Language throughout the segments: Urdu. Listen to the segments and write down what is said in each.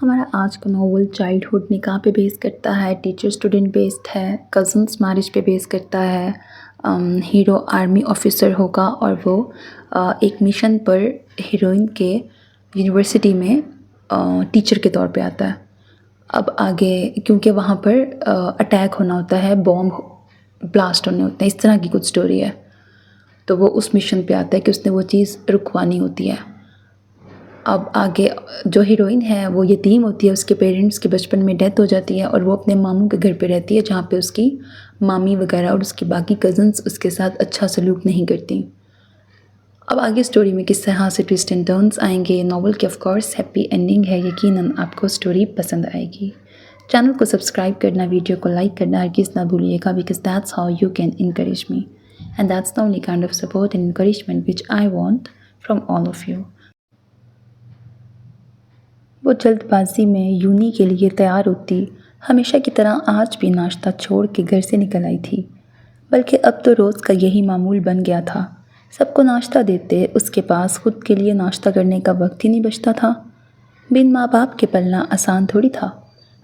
ہمارا آج کا ناول چائلڈہڈ نکاح پہ بیس کرتا ہے، ٹیچر اسٹوڈنٹ بیسڈ ہے، کزنس میرج پہ بیس کرتا ہے۔ ہیرو آرمی آفیسر ہوگا اور وہ ایک مشن پر ہیروئن کے یونیورسٹی میں ٹیچر کے طور پہ آتا ہے۔ اب آگے کیونکہ وہاں پر اٹیک ہونا ہوتا ہے، بوم بلاسٹ ہونے ہوتے ہیں، اس طرح کی کچھ سٹوری ہے، تو وہ اس مشن پہ آتا ہے کہ اس نے وہ چیز رکوانی ہوتی ہے۔ اب آگے جو ہیروئن ہے وہ یتیم ہوتی ہے، اس کے پیرنٹس کی بچپن میں ڈیتھ ہو جاتی ہے اور وہ اپنے ماموں کے گھر پہ رہتی ہے، جہاں پہ اس کی مامی وغیرہ اور اس کی باقی کزنس اس کے ساتھ اچھا سلوک نہیں کرتی۔ اب آگے سٹوری میں کس طرح سے ٹویسٹ اینڈ ٹرنز آئیں گے، ناول کی آف کورس ہیپی اینڈنگ ہے، یقیناً آپ کو سٹوری پسند آئے گی۔ چینل کو سبسکرائب کرنا، ویڈیو کو لائک کرنا ہرگز نہ بھولیے گا، because that's how you can encourage me and that's the only kind of support and encouragement which I want from all of you۔ وہ جلد بازی میں یونی کے لیے تیار ہوتی، ہمیشہ کی طرح آج بھی ناشتہ چھوڑ کے گھر سے نکل آئی تھی، بلکہ اب تو روز کا یہی معمول بن گیا تھا۔ سب کو ناشتہ دیتے اس کے پاس خود کے لیے ناشتہ کرنے کا وقت ہی نہیں بچتا تھا۔ بن ماں باپ کے پلنا آسان تھوڑی تھا۔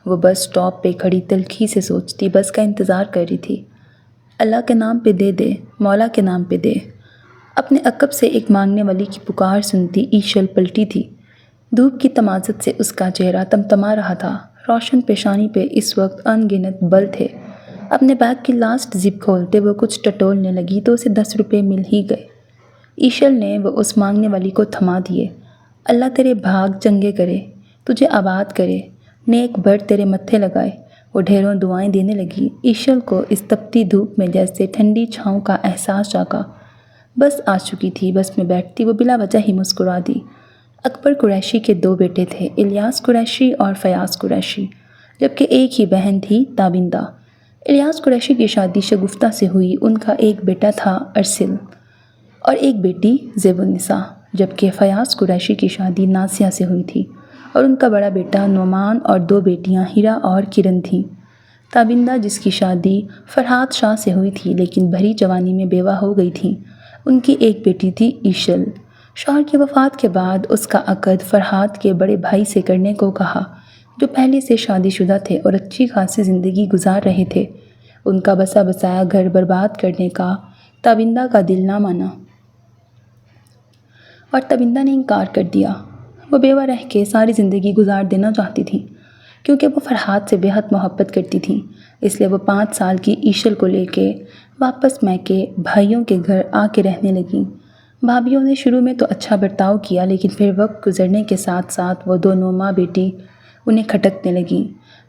وہ بس اسٹاپ پہ کھڑی تلخی سے سوچتی، بس کا انتظار کر رہی تھی۔ اللہ کے نام پہ دے دے، مولا کے نام پہ دے۔ اپنے عقب سے ایک مانگنے والی کی پکار سنتی ایشل پلٹی تھی۔ دھوپ کی تمازت سے اس کا چہرہ تمتما رہا تھا، روشن پیشانی پہ اس وقت ان گنت بل تھے۔ اپنے بیگ کی لاسٹ زپ کھولتے وہ کچھ ٹٹولنے لگی تو اسے 10 روپے مل ہی گئے۔ ایشل نے وہ اس مانگنے والی کو تھما دیے۔ اللہ تیرے بھاگ چنگے کرے، تجھے آباد کرے، نیک بر تیرے متھے لگائے، وہ ڈھیروں دعائیں دینے لگی۔ ایشل کو اس تپتی دھوپ میں جیسے ٹھنڈی چھاؤں کا احساس جاگا۔ بس آ چکی تھی، بس میں بیٹھتی وہ بلا وجہ ہی مسکرا دی۔ اکبر قریشی کے 2 بیٹے تھے، الیاس قریشی اور فیاض قریشی، جبکہ ایک ہی بہن تھی تابندہ۔ الیاس قریشی کی شادی شگفتہ سے ہوئی، ان کا ایک بیٹا تھا ارسل اور ایک بیٹی زیب النساء، جبکہ فیاض قریشی کی شادی نازیہ سے ہوئی تھی اور ان کا بڑا بیٹا نعمان اور 2 بیٹیاں ہیرا اور کرن تھیں۔ تابندہ جس کی شادی فرحات شاہ سے ہوئی تھی لیکن بھری جوانی میں بیوہ ہو گئی تھی، ان کی ایک بیٹی تھی ایشل۔ شوہر کی وفات کے بعد اس کا عقد فرحات کے بڑے بھائی سے کرنے کو کہا، جو پہلے سے شادی شدہ تھے اور اچھی خاصی زندگی گزار رہے تھے۔ ان کا بسا بسایا گھر برباد کرنے کا تابندہ کا دل نہ مانا اور تابندہ نے انکار کر دیا۔ وہ بیوہ رہ کے ساری زندگی گزار دینا چاہتی تھی کیونکہ وہ فرحات سے بے حد محبت کرتی تھیں، اس لیے وہ 5 سال کی ایشل کو لے کے واپس میکے بھائیوں کے گھر آ کے رہنے لگیں۔ بھابھیوں نے شروع میں تو اچھا برتاؤ کیا لیکن پھر وقت گزرنے کے ساتھ ساتھ وہ دونوں ماں بیٹی انہیں کھٹکنے لگیں۔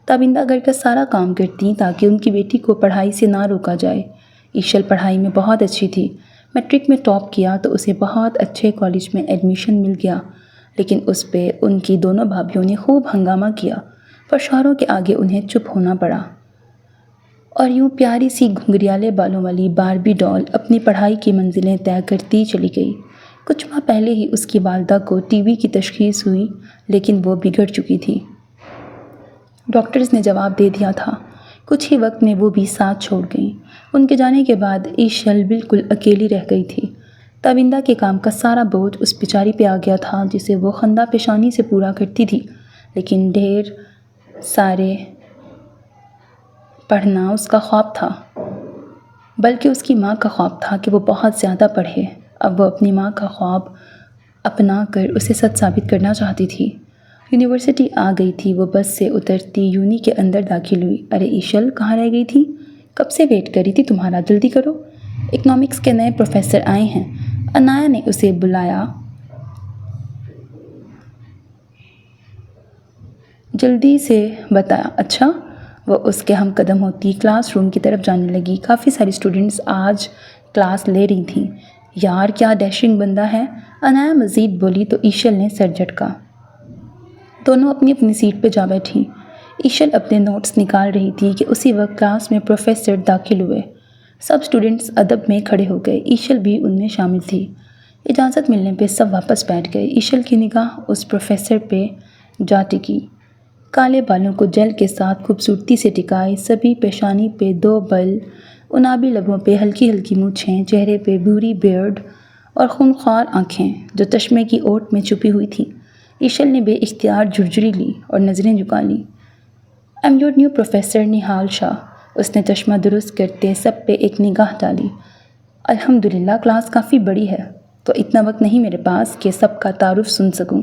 تابندہ گھر کا سارا کام کرتی تاکہ ان کی بیٹی کو پڑھائی سے نہ روکا جائے۔ ایشل پڑھائی میں بہت اچھی تھی، میٹرک میں ٹاپ کیا تو اسے بہت اچھے کالج میں ایڈمیشن مل گیا، لیکن اس پہ ان کی دونوں بھابھیوں نے خوب ہنگامہ کیا، پر شوہروں کے آگے انہیں چپ ہونا پڑا۔ اور یوں پیاری سی گھنگریالے بالوں والی باربی ڈال اپنی پڑھائی کی منزلیں طے کرتی چلی گئی۔ کچھ ماہ پہلے ہی اس کی والدہ کو ٹی بی کی تشخیص ہوئی لیکن وہ بگڑ چکی تھی۔ ڈاکٹرز نے جواب دے دیا تھا۔ کچھ ہی وقت میں وہ بھی ساتھ چھوڑ گئیں۔ ان کے جانے کے بعد ایشل بالکل اکیلی رہ گئی تھی۔ تابندہ کے کام کا سارا بوجھ اس بیچاری پہ آ گیا تھا جسے وہ خندہ پیشانی سے پورا کرتی تھی، لیکن ڈھیر سارے پڑھنا اس کا خواب تھا، بلکہ اس کی ماں کا خواب تھا کہ وہ بہت زیادہ پڑھے۔ اب وہ اپنی ماں کا خواب اپنا کر اسے سچ ثابت کرنا چاہتی تھی۔ یونیورسٹی آ گئی تھی، وہ بس سے اترتی یونی کے اندر داخل ہوئی۔ ارے ایشل، کہاں رہ گئی تھی؟ کب سے ویٹ کر رہی تھی تمہارا، جلدی کرو، اکنامکس کے نئے پروفیسر آئے ہیں۔ انایا نے اسے بلایا۔ جلدی سے بتایا۔ اچھا، وہ اس کے ہم قدم ہوتی کلاس روم کی طرف جانے لگی۔ کافی ساری اسٹوڈنٹس آج کلاس لے رہی تھیں۔ یار کیا ڈیشنگ بندہ ہے، انایا مزید بولی تو ایشل نے سر جھٹکا۔ دونوں اپنی اپنی سیٹ پہ جا بیٹھیں۔ ایشل اپنے نوٹس نکال رہی تھی کہ اسی وقت کلاس میں پروفیسر داخل ہوئے۔ سب اسٹوڈنٹس ادب میں کھڑے ہو گئے، ایشل بھی ان میں شامل تھی۔ اجازت ملنے پہ سب واپس بیٹھ گئے۔ ایشل کی نگاہ اس پروفیسر پہ جا ٹکی، کالے بالوں کو جیل کے ساتھ خوبصورتی سے ٹکائے، سبھی پیشانی پہ 2 بل، انابی لبوں پہ ہلکی ہلکی مونچھیں، چہرے پہ بھوری بیئرڈ اور خونخوار آنکھیں جو چشمے کی اوٹ میں چھپی ہوئی تھیں۔ ایشل نے بے اختیار جھرجھری لی اور نظریں جھکا لیں۔ I am your new professor Nihal Shah. اس نے چشمہ درست کرتے سب پہ ایک نگاہ ڈالی۔ الحمدللہ کلاس کافی بڑی ہے تو اتنا وقت نہیں میرے پاس کہ سب کا تعارف سن سکوں۔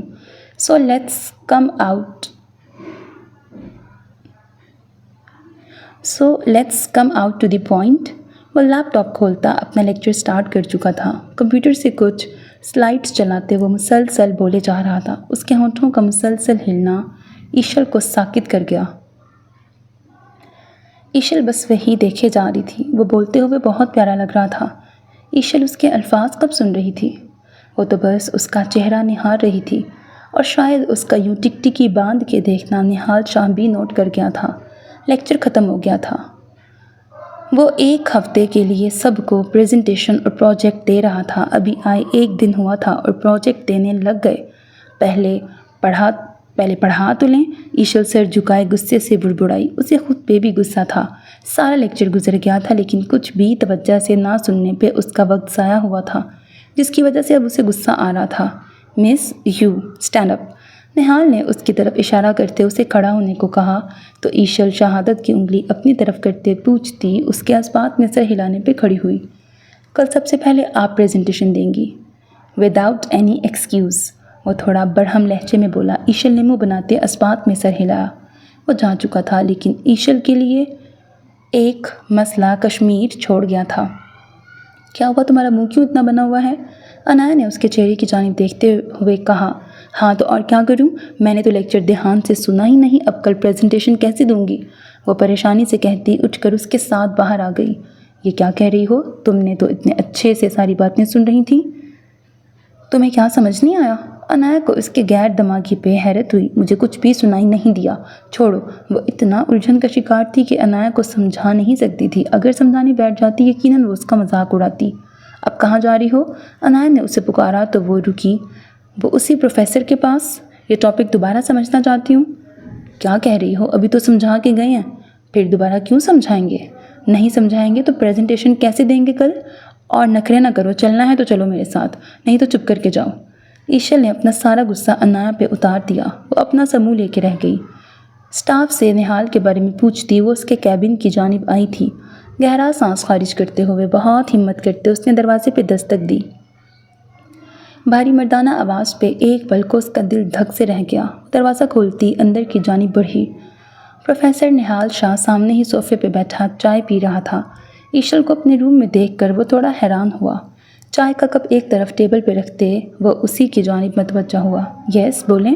So let's come out to the point. وہ لیپ ٹاپ کھولتا اپنا لیکچر سٹارٹ کر چکا تھا۔ کمپیوٹر سے کچھ سلائڈز چلاتے وہ مسلسل بولے جا رہا تھا۔ اس کے ہونٹوں کا مسلسل ہلنا ایشل کو ساکت کر گیا۔ ایشل بس وہی دیکھے جا رہی تھی۔ وہ بولتے ہوئے بہت پیارا لگ رہا تھا۔ ایشل اس کے الفاظ کب سن رہی تھی؟ وہ تو بس اس کا چہرہ نہار رہی تھی، اور شاید اس کا یوں ٹکٹکی باندھ کے دیکھنا نہال شاہ بھی نوٹ کر گیا تھا۔ لیکچر ختم ہو گیا تھا۔ وہ ایک ہفتے کے لیے سب کو پریزنٹیشن اور پروجیکٹ دے رہا تھا۔ ابھی آئے ایک دن ہوا تھا اور پروجیکٹ دینے لگ گئے۔ پہلے پڑھا تو لیں۔ ایشل سر جھکائے غصے سے بڑبڑائی۔ اسے خود پہ بھی غصہ تھا۔ سارا لیکچر گزر گیا تھا لیکن کچھ بھی توجہ سے نہ سننے پہ اس کا وقت ضائع ہوا تھا، جس کی وجہ سے اب اسے غصہ آ رہا تھا۔ Miss you stand up. نہال نے اس کی طرف اشارہ کرتے اسے کھڑا ہونے کو کہا تو ایشل شہادت کی انگلی اپنی طرف کرتے پوچھتی اس کے اسبات میں سر ہلانے پہ کھڑی ہوئی۔ کل سب سے پہلے آپ پریزنٹیشن دیں گی۔ وداؤٹ اینی ایکسکیوز، وہ تھوڑا برہم لہجے میں بولا۔ ایشل نے منہ بناتے اسبات میں سر ہلایا۔ وہ جا چکا تھا لیکن ایشل کے لیے ایک مسئلہ کشمیر چھوڑ گیا تھا۔ کیا ہوا، تمہارا منہ کیوں اتنا بنا ہوا ہے؟ انایا نے اس کے چہرے کی جانب دیکھتے ہوئے کہا۔ ہاں تو اور کیا کروں، میں نے تو لیکچر دھیان سے سنا ہی نہیں، اب کل پریزنٹیشن کیسے دوں گی؟ وہ پریشانی سے کہتی اٹھ کر اس کے ساتھ باہر آ گئی۔ یہ کیا کہہ رہی ہو؟ تم نے تو اتنے اچھے سے ساری باتیں سن رہی تھی، تمہیں کیا سمجھ نہیں آیا؟ انایا کو اس کے غیر دماغی پہ حیرت ہوئی۔ مجھے کچھ بھی سنائی نہیں دیا۔ چھوڑو، وہ اتنا الجھن کا شکار تھی کہ انایا کو سمجھا نہیں سکتی تھی۔ اگر سمجھانے بیٹھ جاتی یقیناً وہ اس کا مذاق اڑاتی۔ اب کہاں جا رہی ہو؟ انایا نے اسے پکارا تو وہ رکی۔ وہ اسی پروفیسر کے پاس۔ یہ ٹاپک دوبارہ سمجھنا چاہتی ہوں۔ کیا کہہ رہی ہو؟ ابھی تو سمجھا کے گئے ہیں، پھر دوبارہ کیوں سمجھائیں گے؟ نہیں سمجھائیں گے تو پریزنٹیشن کیسے دیں گے کل؟ اور نخرے نہ کرو، چلنا ہے تو چلو میرے ساتھ، نہیں تو چپ کر کے جاؤ۔ ایشل نے اپنا سارا غصہ انایا پہ اتار دیا۔ وہ اپنا سا منہ لے کے رہ گئی۔ اسٹاف سے نہال کے بارے میں پوچھتی وہ اس کے کیبن کی جانب آئی تھی۔ گہرا سانس خارج کرتے ہوئے بہت ہمت کرتے اس نے دروازے پہ دستک دی۔ بھاری مردانہ آواز پہ ایک پل کو اس کا دل دھک سے رہ گیا۔ دروازہ کھولتی اندر کی جانب بڑھی۔ پروفیسر نہال شاہ سامنے ہی صوفے پہ بیٹھا چائے پی رہا تھا۔ ایشل کو اپنے روم میں دیکھ کر وہ تھوڑا حیران ہوا۔ چائے کا کپ ایک طرف ٹیبل پہ رکھتے وہ اسی کی جانب متوجہ ہوا۔ یس بولیں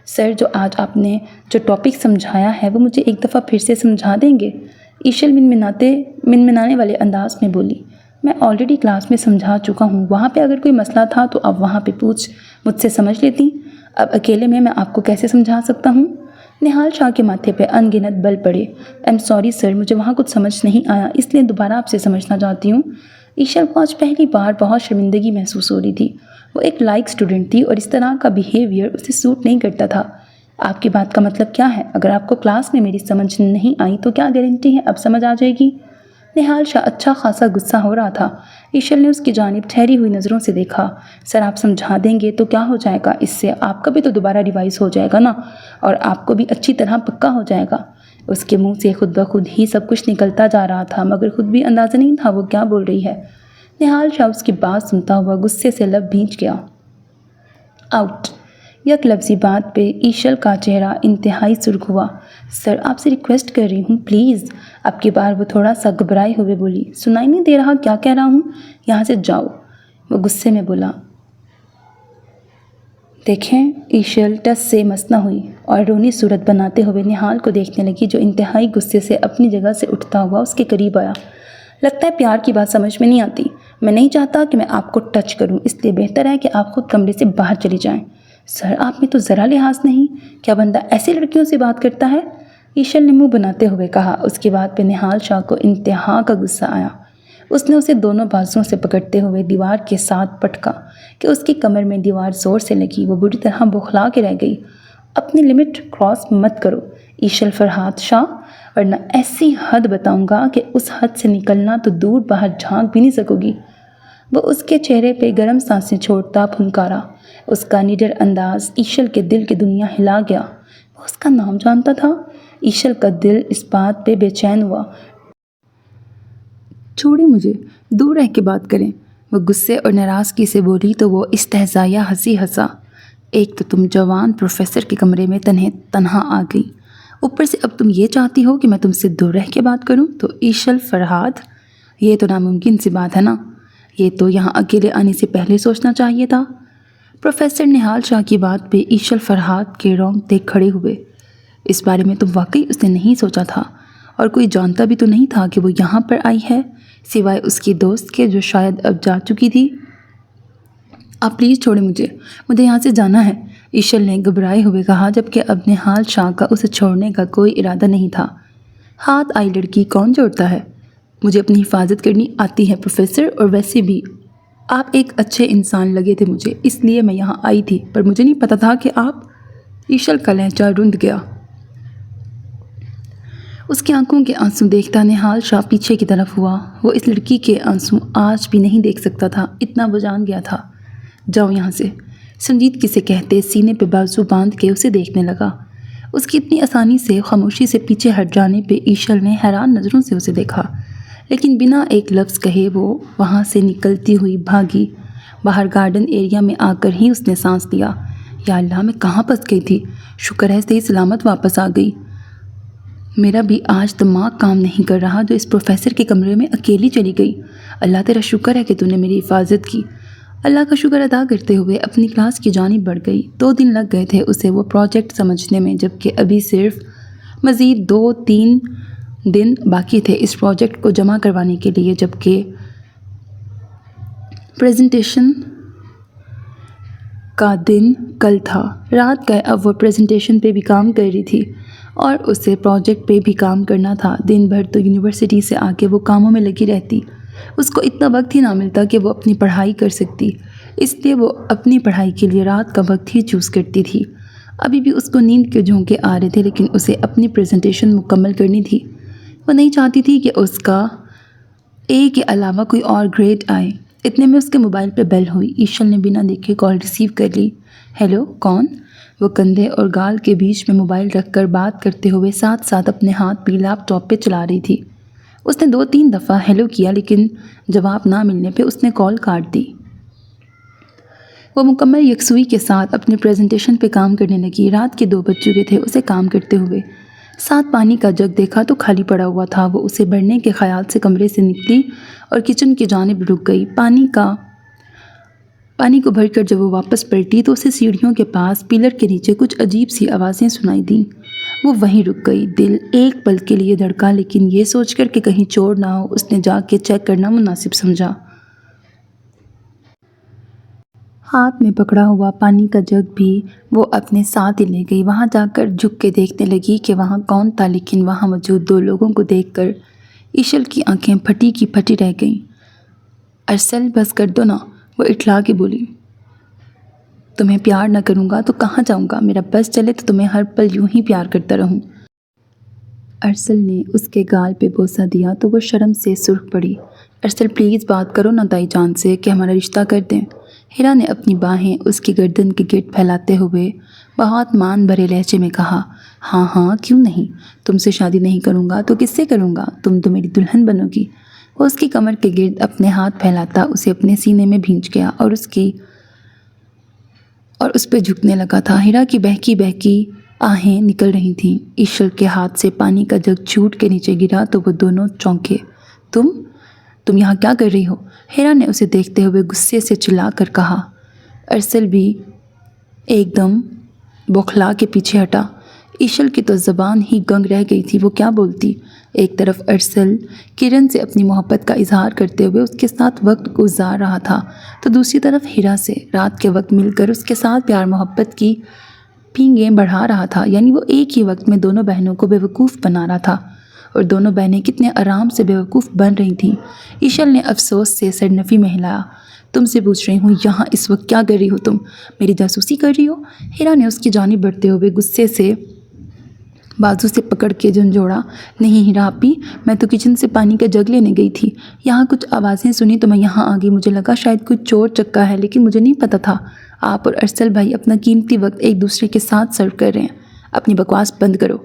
سر، آج آپ نے جو ٹاپک سمجھایا ہے وہ مجھے ایک دفعہ پھر سے سمجھا دیں گے؟ ایشل منمنانے والے انداز میں بولی۔ میں آلریڈی کلاس میں سمجھا چکا ہوں، وہاں پہ اگر کوئی مسئلہ تھا تو آپ وہاں پہ مجھ سے سمجھ لیتی، اب اکیلے میں آپ کو کیسے سمجھا سکتا ہوں؟ نہال شاہ کے ماتھے پہ ان گنت بل پڑے۔ آئی ایم سوری سر، مجھے وہاں کچھ سمجھ نہیں آیا، اس لیے دوبارہ آپ سے سمجھنا چاہتی ہوں۔ ایشل کو آج پہلی بار بہت شرمندگی محسوس ہو رہی تھی۔ وہ ایک لائق اسٹوڈنٹ تھی اور اس طرح کا بیہیویئر اسے سوٹ نہیں کرتا تھا۔ آپ کی بات کا مطلب کیا ہے؟ اگر آپ کو کلاس میں میری سمجھ نہیں آئی تو کیا گارنٹی ہے اب سمجھ آ جائے گی؟ نہال شاہ اچھا خاصا غصہ ہو رہا تھا۔ ایشل نے اس کی جانب ٹھہری ہوئی نظروں سے دیکھا۔ سر آپ سمجھا دیں گے تو کیا ہو جائے گا؟ اس سے آپ کا بھی تو دوبارہ ریوائز ہو جائے گا نا، اور آپ کو بھی اچھی طرح پکا ہو جائے گا۔ اس کے منہ سے خود بخود ہی سب کچھ نکلتا جا رہا تھا مگر خود بھی اندازہ نہیں تھا وہ کیا بول رہی ہے۔ نہال شاہ اس کی بات سنتا ہوا غصے سے لب بھیج گیا۔ آؤٹ۔ یک لفظی بات پہ ایشل کا چہرہ انتہائی سرخ ہوا۔ سر آپ سے ریکویسٹ کر رہی ہوں پلیز۔ اب کی بار وہ تھوڑا سا گھبرائے ہوئے بولی۔ سنائی نہیں دے رہا کیا کہہ رہا ہوں؟ یہاں سے جاؤ، وہ غصے میں بولا۔ دیکھیں، ایشل ٹس سے مس نہ ہوئی اور رونی صورت بناتے ہوئے نہال کو دیکھنے لگی جو انتہائی غصے سے اپنی جگہ سے اٹھتا ہوا اس کے قریب آیا۔ لگتا ہے پیار کی بات سمجھ میں نہیں آتی۔ میں نہیں چاہتا کہ میں آپ کو ٹچ کروں، اس لیے بہتر ہے کہ آپ خود کمرے سے باہر چلی جائیں۔ سر آپ میں تو ذرا لحاظ نہیں، کیا بندہ ایسے لڑکیوں سے بات کرتا ہے؟ ایشل نے منہ بناتے ہوئے کہا۔ اس کی بات پہ نہال شاہ کو انتہا کا غصہ آیا۔ اس نے اسے دونوں بازوؤں سے پکڑتے ہوئے دیوار کے ساتھ پٹکا کہ اس کی کمر میں دیوار زور سے لگی۔ وہ بری طرح بوکھلا کے رہ گئی۔ اپنی لمٹ کراس مت کرو ایشل فرحات شاہ، ورنہ ایسی حد بتاؤں گا کہ اس حد سے نکلنا تو دور باہر جھانک بھی نہیں سکو گی۔ وہ اس کے چہرے پہ گرم سانسیں چھوڑتا پھنکارا۔ اس کا نڈر انداز ایشل کے دل کی دنیا ہلا گیا۔ وہ اس کا نام جانتا تھا۔ ایشل کا دل اس بات پہ بے چین ہوا۔ چھوڑیں مجھے، دور رہ کے بات کریں، وہ غصے اور ناراضگی سے بولی تو وہ استہزائیہ ہنسی ہنسا۔ ایک تو تم جوان پروفیسر کے کمرے میں تنہا آ گئی، اوپر سے اب تم یہ چاہتی ہو کہ میں تم سے دور رہ کے بات کروں؟ تو ایشل فرہاد، یہ تو ناممکن سی بات ہے نا، یہ تو یہاں اکیلے آنے سے پہلے سوچنا چاہیے تھا۔ پروفیسر نہال شاہ کی بات پہ ایشل فرہاد کے رونگٹے کھڑے ہوئے۔ اس بارے میں تو واقعی اس نے نہیں سوچا تھا، اور کوئی جانتا بھی تو نہیں تھا کہ وہ یہاں پر آئی ہے سوائے اس کی دوست کے جو شاید اب جا چکی تھی۔ آپ پلیز چھوڑیں مجھے یہاں سے جانا ہے، ایشل نے گھبرائے ہوئے کہا، جبکہ اب نہال شاہ کا اسے چھوڑنے کا کوئی ارادہ نہیں تھا۔ ہاتھ آئی لڑکی کون جوڑتا ہے؟ مجھے اپنی حفاظت کرنی آتی ہے پروفیسر، اور ویسے بھی آپ ایک اچھے انسان لگے تھے مجھے، اس لیے میں یہاں آئی تھی، پر مجھے نہیں پتا تھا کہ آپ… ایشل کا لہجہ رند گیا۔ اس کی آنکھوں کے آنسو دیکھتا نہال شاہ پیچھے کی طرف ہوا۔ وہ اس لڑکی کے آنسو آج بھی نہیں دیکھ سکتا تھا، اتنا وہ جان گیا تھا۔ جاؤ یہاں سے، سنجیدگی سے کہتے سینے پہ بازو باندھ کے اسے دیکھنے لگا۔ اس کی اتنی آسانی سے خاموشی سے پیچھے ہٹ جانے پہ ایشل نے حیران نظروں سے اسے دیکھا، لیکن بنا ایک لفظ کہے وہ وہاں سے نکلتی ہوئی بھاگی۔ باہر گارڈن ایریا میں آ کر ہی اس نے سانس لیا۔ یا اللہ، میں کہاں پھنس گئی تھی؟ شکر ہے صحیح سلامت واپس آ گئی۔ میرا بھی آج دماغ کام نہیں کر رہا جو اس پروفیسر کے کمرے میں اکیلی چلی گئی۔ اللہ تیرا شکر ہے کہ تو نے میری حفاظت کی۔ اللہ کا شکر ادا کرتے ہوئے اپنی کلاس کی جانب بڑھ گئی۔ 2 دن لگ گئے تھے اسے وہ پروجیکٹ سمجھنے میں، جبکہ ابھی صرف مزید 2-3 دن باقی تھے اس پروجیکٹ کو جمع کروانے کے لیے، جبکہ پریزنٹیشن کا دن کل تھا۔ رات گئے اب وہ پریزنٹیشن پہ بھی کام کر رہی تھی اور اسے پروجیکٹ پہ بھی کام کرنا تھا۔ دن بھر تو یونیورسٹی سے آ کے وہ کاموں میں لگی رہتی، اس کو اتنا وقت ہی نہ ملتا کہ وہ اپنی پڑھائی کر سکتی، اس لیے وہ اپنی پڑھائی کے لیے رات کا وقت ہی چوز کرتی تھی۔ ابھی بھی اس کو نیند کے جھونکے آ رہے تھے، لیکن اسے اپنی پریزنٹیشن مکمل کرنی تھی۔ وہ نہیں چاہتی تھی کہ اس کا اے کے علاوہ کوئی اور گریڈ آئے۔ اتنے میں اس کے موبائل پہ بیل ہوئی۔ ایشل نے بنا دیکھے کال ریسیو کر لی۔ ہیلو، کون؟ وہ کندھے اور گال کے بیچ میں موبائل رکھ کر بات کرتے ہوئے ساتھ ساتھ اپنے ہاتھ بھی لیپ ٹاپ پہ چلا رہی تھی۔ اس نے 2-3 دفعہ ہیلو کیا، لیکن جواب نہ ملنے پہ اس نے کال کاٹ دی۔ وہ مکمل یکسوئی کے ساتھ اپنی پریزنٹیشن پہ کام کرنے لگی۔ رات کے 2 بج چکے تھے اسے کام کرتے ہوئے۔ ساتھ پانی کا جگ دیکھا تو خالی پڑا ہوا تھا۔ وہ اسے بھرنے کے خیال سے کمرے سے نکلی اور کچن کی جانب رک گئی۔ پانی کو بھر کر جب وہ واپس پلٹی تو اسے سیڑھیوں کے پاس پلر کے نیچے کچھ عجیب سی آوازیں سنائی دیں۔ وہ وہیں رک گئی۔ دل ایک پل کے لیے دھڑکا، لیکن یہ سوچ کر کہ کہیں چور نہ ہو اس نے جا کے چیک کرنا مناسب سمجھا۔ ہاتھ میں پکڑا ہوا پانی کا جگ بھی وہ اپنے ساتھ ہی لے گئی۔ وہاں جا کر جھک کے دیکھنے لگی کہ وہاں کون تھا، لیکن وہاں موجود 2 لوگوں کو دیکھ کر ایشل کی آنکھیں پھٹی کی پھٹی رہ گئیں۔ ارسل، بس کر دو نا، وہ اٹھلا کے بولی۔ تمہیں پیار نہ کروں گا تو کہاں جاؤں گا؟ میرا بس چلے تو تمہیں ہر پل یوں ہی پیار کرتا رہوں۔ ارسل نے اس کے گال پہ بوسہ دیا تو وہ شرم سے سرخ پڑی۔ ارسل پلیز بات کرو نا تائی جان سے کہ ہمارا رشتہ کر دیں۔ ہیرا نے اپنی باہیں اس کی گردن کے گرد پھیلاتے ہوئے بہت مان بھرے لہجے میں کہا۔ ہاں ہاں، کیوں نہیں؟ تم سے شادی نہیں کروں گا تو کس سے کروں گا؟ تم تو میری دلہن بنو گی۔ وہ اس کی کمر کے گرد اپنے ہاتھ پھیلاتا اسے اپنے سینے میں بھینچ گیا اور اس پہ جھکنے لگا تھا۔ ہیرا کی بہکی بہکی آہیں نکل رہی تھیں۔ ایشل کے ہاتھ سے پانی کا جگ چھوٹ کے نیچے گرا تو وہ دونوں چونکے۔ تم یہاں کیا کر رہی ہو؟ ہیرا نے اسے دیکھتے ہوئے غصے سے چلا کر کہا۔ ارسل بھی ایک دم بوکھلا کے پیچھے ہٹا۔ ایشل کی تو زبان ہی گنگ رہ گئی تھی، وہ کیا بولتی۔ ایک طرف ارسل کرن سے اپنی محبت کا اظہار کرتے ہوئے اس کے ساتھ وقت گزار رہا تھا، تو دوسری طرف ہیرا سے رات کے وقت مل کر اس کے ساتھ پیار محبت کی پینگیں بڑھا رہا تھا۔ یعنی وہ ایک ہی وقت میں دونوں بہنوں کو بیوقوف بنا رہا تھا، اور دونوں بہنیں کتنے آرام سے بیوقوف بن رہی تھیں۔ ایشل نے افسوس سے سرنفی میں ہلایا۔ تم سے پوچھ رہی ہوں یہاں اس وقت کیا کر رہی ہو؟ تم میری جاسوسی کر رہی ہو؟ ہیرا نے اس کی جانب بڑھتے ہوئے غصے سے بازو سے پکڑ کے جھنجھوڑا۔ نہیں ہیرا آپی، میں تو کچن سے پانی کا جگ لینے گئی تھی، یہاں کچھ آوازیں سنی تو میں یہاں آ گئی۔ مجھے لگا شاید کوئی چور چکا ہے، لیکن مجھے نہیں پتہ تھا آپ اور ارسل بھائی اپنا قیمتی وقت ایک دوسرے کے ساتھ سرو کر رہے ہیں۔ اپنی بکواس بند کرو۔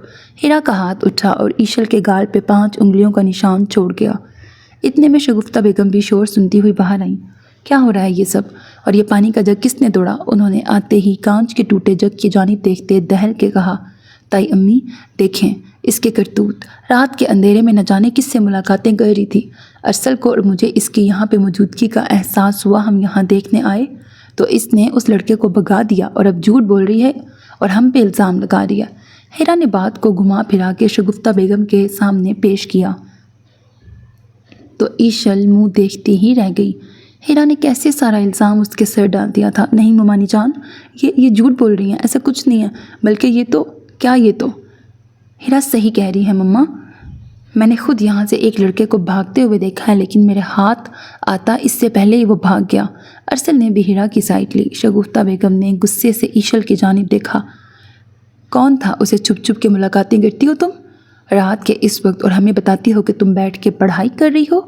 ہیرا کا ہاتھ اٹھا اور ایشل کے گال پہ 5 انگلیوں کا نشان چھوڑ گیا۔ اتنے میں شگفتہ بیگم بھی شور سنتی ہوئی باہر آئیں۔ کیا ہو رہا ہے یہ سب؟ اور یہ پانی کا جگ کس نے توڑا؟ انہوں نے آتے ہی کانچ کے ٹوٹے جگ کی جانب دیکھتے دہل کے کہا۔ تائی امی دیکھیں اس کے کرتوت، رات کے اندھیرے میں نہ جانے کس سے ملاقاتیں کر رہی تھی۔ ارسل کو اور مجھے اس کی یہاں پہ موجودگی کا احساس ہوا، ہم یہاں دیکھنے آئے تو اس نے اس لڑکے کو بھگا دیا اور اب جھوٹ بول رہی ہے اور ہم پہ الزام لگا رہی ہے۔ ہیرا نے بات کو گھما پھرا کے شگفتہ بیگم کے سامنے پیش کیا تو ایشل منہ دیکھتی ہی رہ گئی۔ ہیرا نے کیسے سارا الزام اس کے سر ڈال دیا تھا۔ نہیں ممانی جان، یہ جھوٹ بول رہی ہیں، ایسا کچھ نہیں ہے، بلکہ یہ تو ہیرا صحیح کہہ رہی ہے مما، میں نے خود یہاں سے ایک لڑکے کو بھاگتے ہوئے دیکھا ہے، لیکن میرے ہاتھ آتا اس سے پہلے ہی وہ بھاگ گیا۔ ارسل نے بھی ہیرا کی سائڈ لی۔ شگفتہ بیگم نے غصے سے ایشل کی جانب دیکھا۔ کون تھا اسے چھپ چھپ کے ملاقاتیں کرتی ہو تم رات کے اس وقت، اور ہمیں بتاتی ہو کہ تم بیٹھ کے پڑھائی کر رہی ہو؟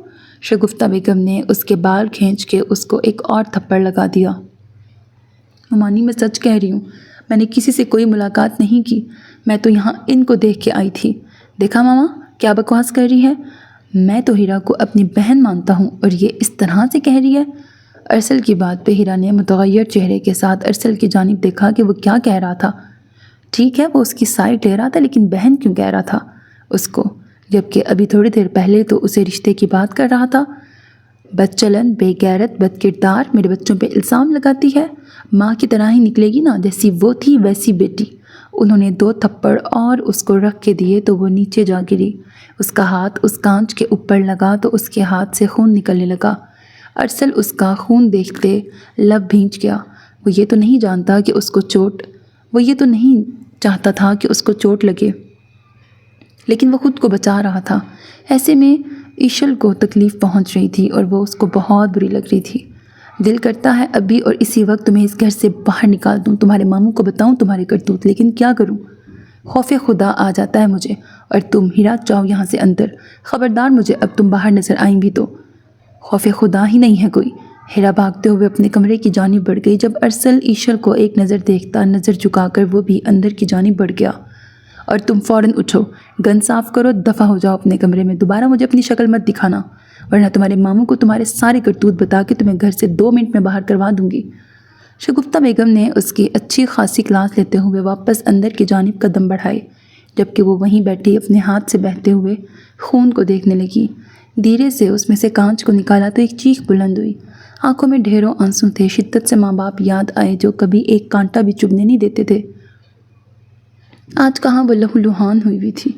شگفتہ بیگم نے اس کے بال کھینچ کے اس کو ایک اور تھپڑ لگا دیا۔ ممانی میں سچ کہہ رہی ہوں، میں نے کسی سے کوئی ملاقات نہیں کی، میں تو یہاں ان کو دیکھ کے آئی تھی۔ دیکھا ماما کیا بکواس کر رہی ہے، میں تو ہیرا کو اپنی بہن مانتا ہوں اور یہ اس طرح سے کہہ رہی ہے۔ ارسل کی بات پہ ہیرا نے متغیر چہرے کے ساتھ ارسل کی جانب دیکھا کہ وہ کیا کہہ رہا تھا۔ ٹھیک ہے وہ اس کی سائڈ لے رہا تھا، لیکن بہن کیوں کہہ رہا تھا اس کو، جبکہ ابھی تھوڑی دیر پہلے تو اسے رشتے کی بات کر رہا تھا۔ بد چلن، بے غیرت، بد کردار، میرے بچوں پہ الزام لگاتی ہے، ماں کی طرح ہی نکلے گی نا، جیسی وہ تھی ویسی بیٹی۔ انہوں نے 2 تھپڑ اور اس کو رکھ کے دیے تو وہ نیچے جا گری۔ اس کا ہاتھ اس کانچ کے اوپر لگا تو اس کے ہاتھ سے خون نکلنے لگا۔ ارسل اس کا خون دیکھتے لب بھینچ گیا۔ وہ یہ تو نہیں چاہتا تھا کہ اس کو چوٹ لگے، لیکن وہ خود کو بچا رہا تھا۔ ایسے میں ایشل کو تکلیف پہنچ رہی تھی اور وہ اس کو بہت بری لگ رہی تھی۔ دل کرتا ہے ابھی اور اسی وقت تمہیں اس گھر سے باہر نکال دوں، تمہارے ماموں کو بتاؤں تمہارے کرتوت، لیکن کیا کروں؟ خوف خدا آ جاتا ہے مجھے، اور تم ہیرا جاؤ یہاں سے اندر، خبردار مجھے اب تم باہر نظر آئیں بھی تو۔ خوف خدا ہی نہیں ہے کوئی۔ ہیرا بھاگتے ہوئے اپنے کمرے کی جانب بڑھ گئی۔ جب ارسل ایشل کو ایک نظر دیکھتا، نظر جھکا کر وہ بھی اندر کی جانب بڑھ گیا۔ اور تم فوراً اٹھو، گن صاف کرو، دفع ہو جاؤ اپنے کمرے میں، دوبارہ مجھے اپنی شکل مت دکھانا، ورنہ تمہارے ماموں کو تمہارے سارے کرتوت بتا کے تمہیں گھر سے 2 منٹ میں باہر کروا دوں گی۔ شگفتہ بیگم نے اس کی اچھی خاصی کلاس لیتے ہوئے واپس اندر کی جانب قدم بڑھائے، جبکہ وہ وہیں بیٹھی اپنے ہاتھ سے بہتے ہوئے خون کو دیکھنے لگی۔ دھیرے سے اس میں سے کانچ کو نکالا تو ایک چیخ بلند ہوئی۔ آنکھوں میں ڈھیروں آنسو تھے۔ شدت سے ماں باپ یاد آئے جو کبھی ایک کانٹا بھی چبھنے نہیں دیتے تھے۔ آج کہاں وہ لہو لہان ہوئی ہوئی تھی۔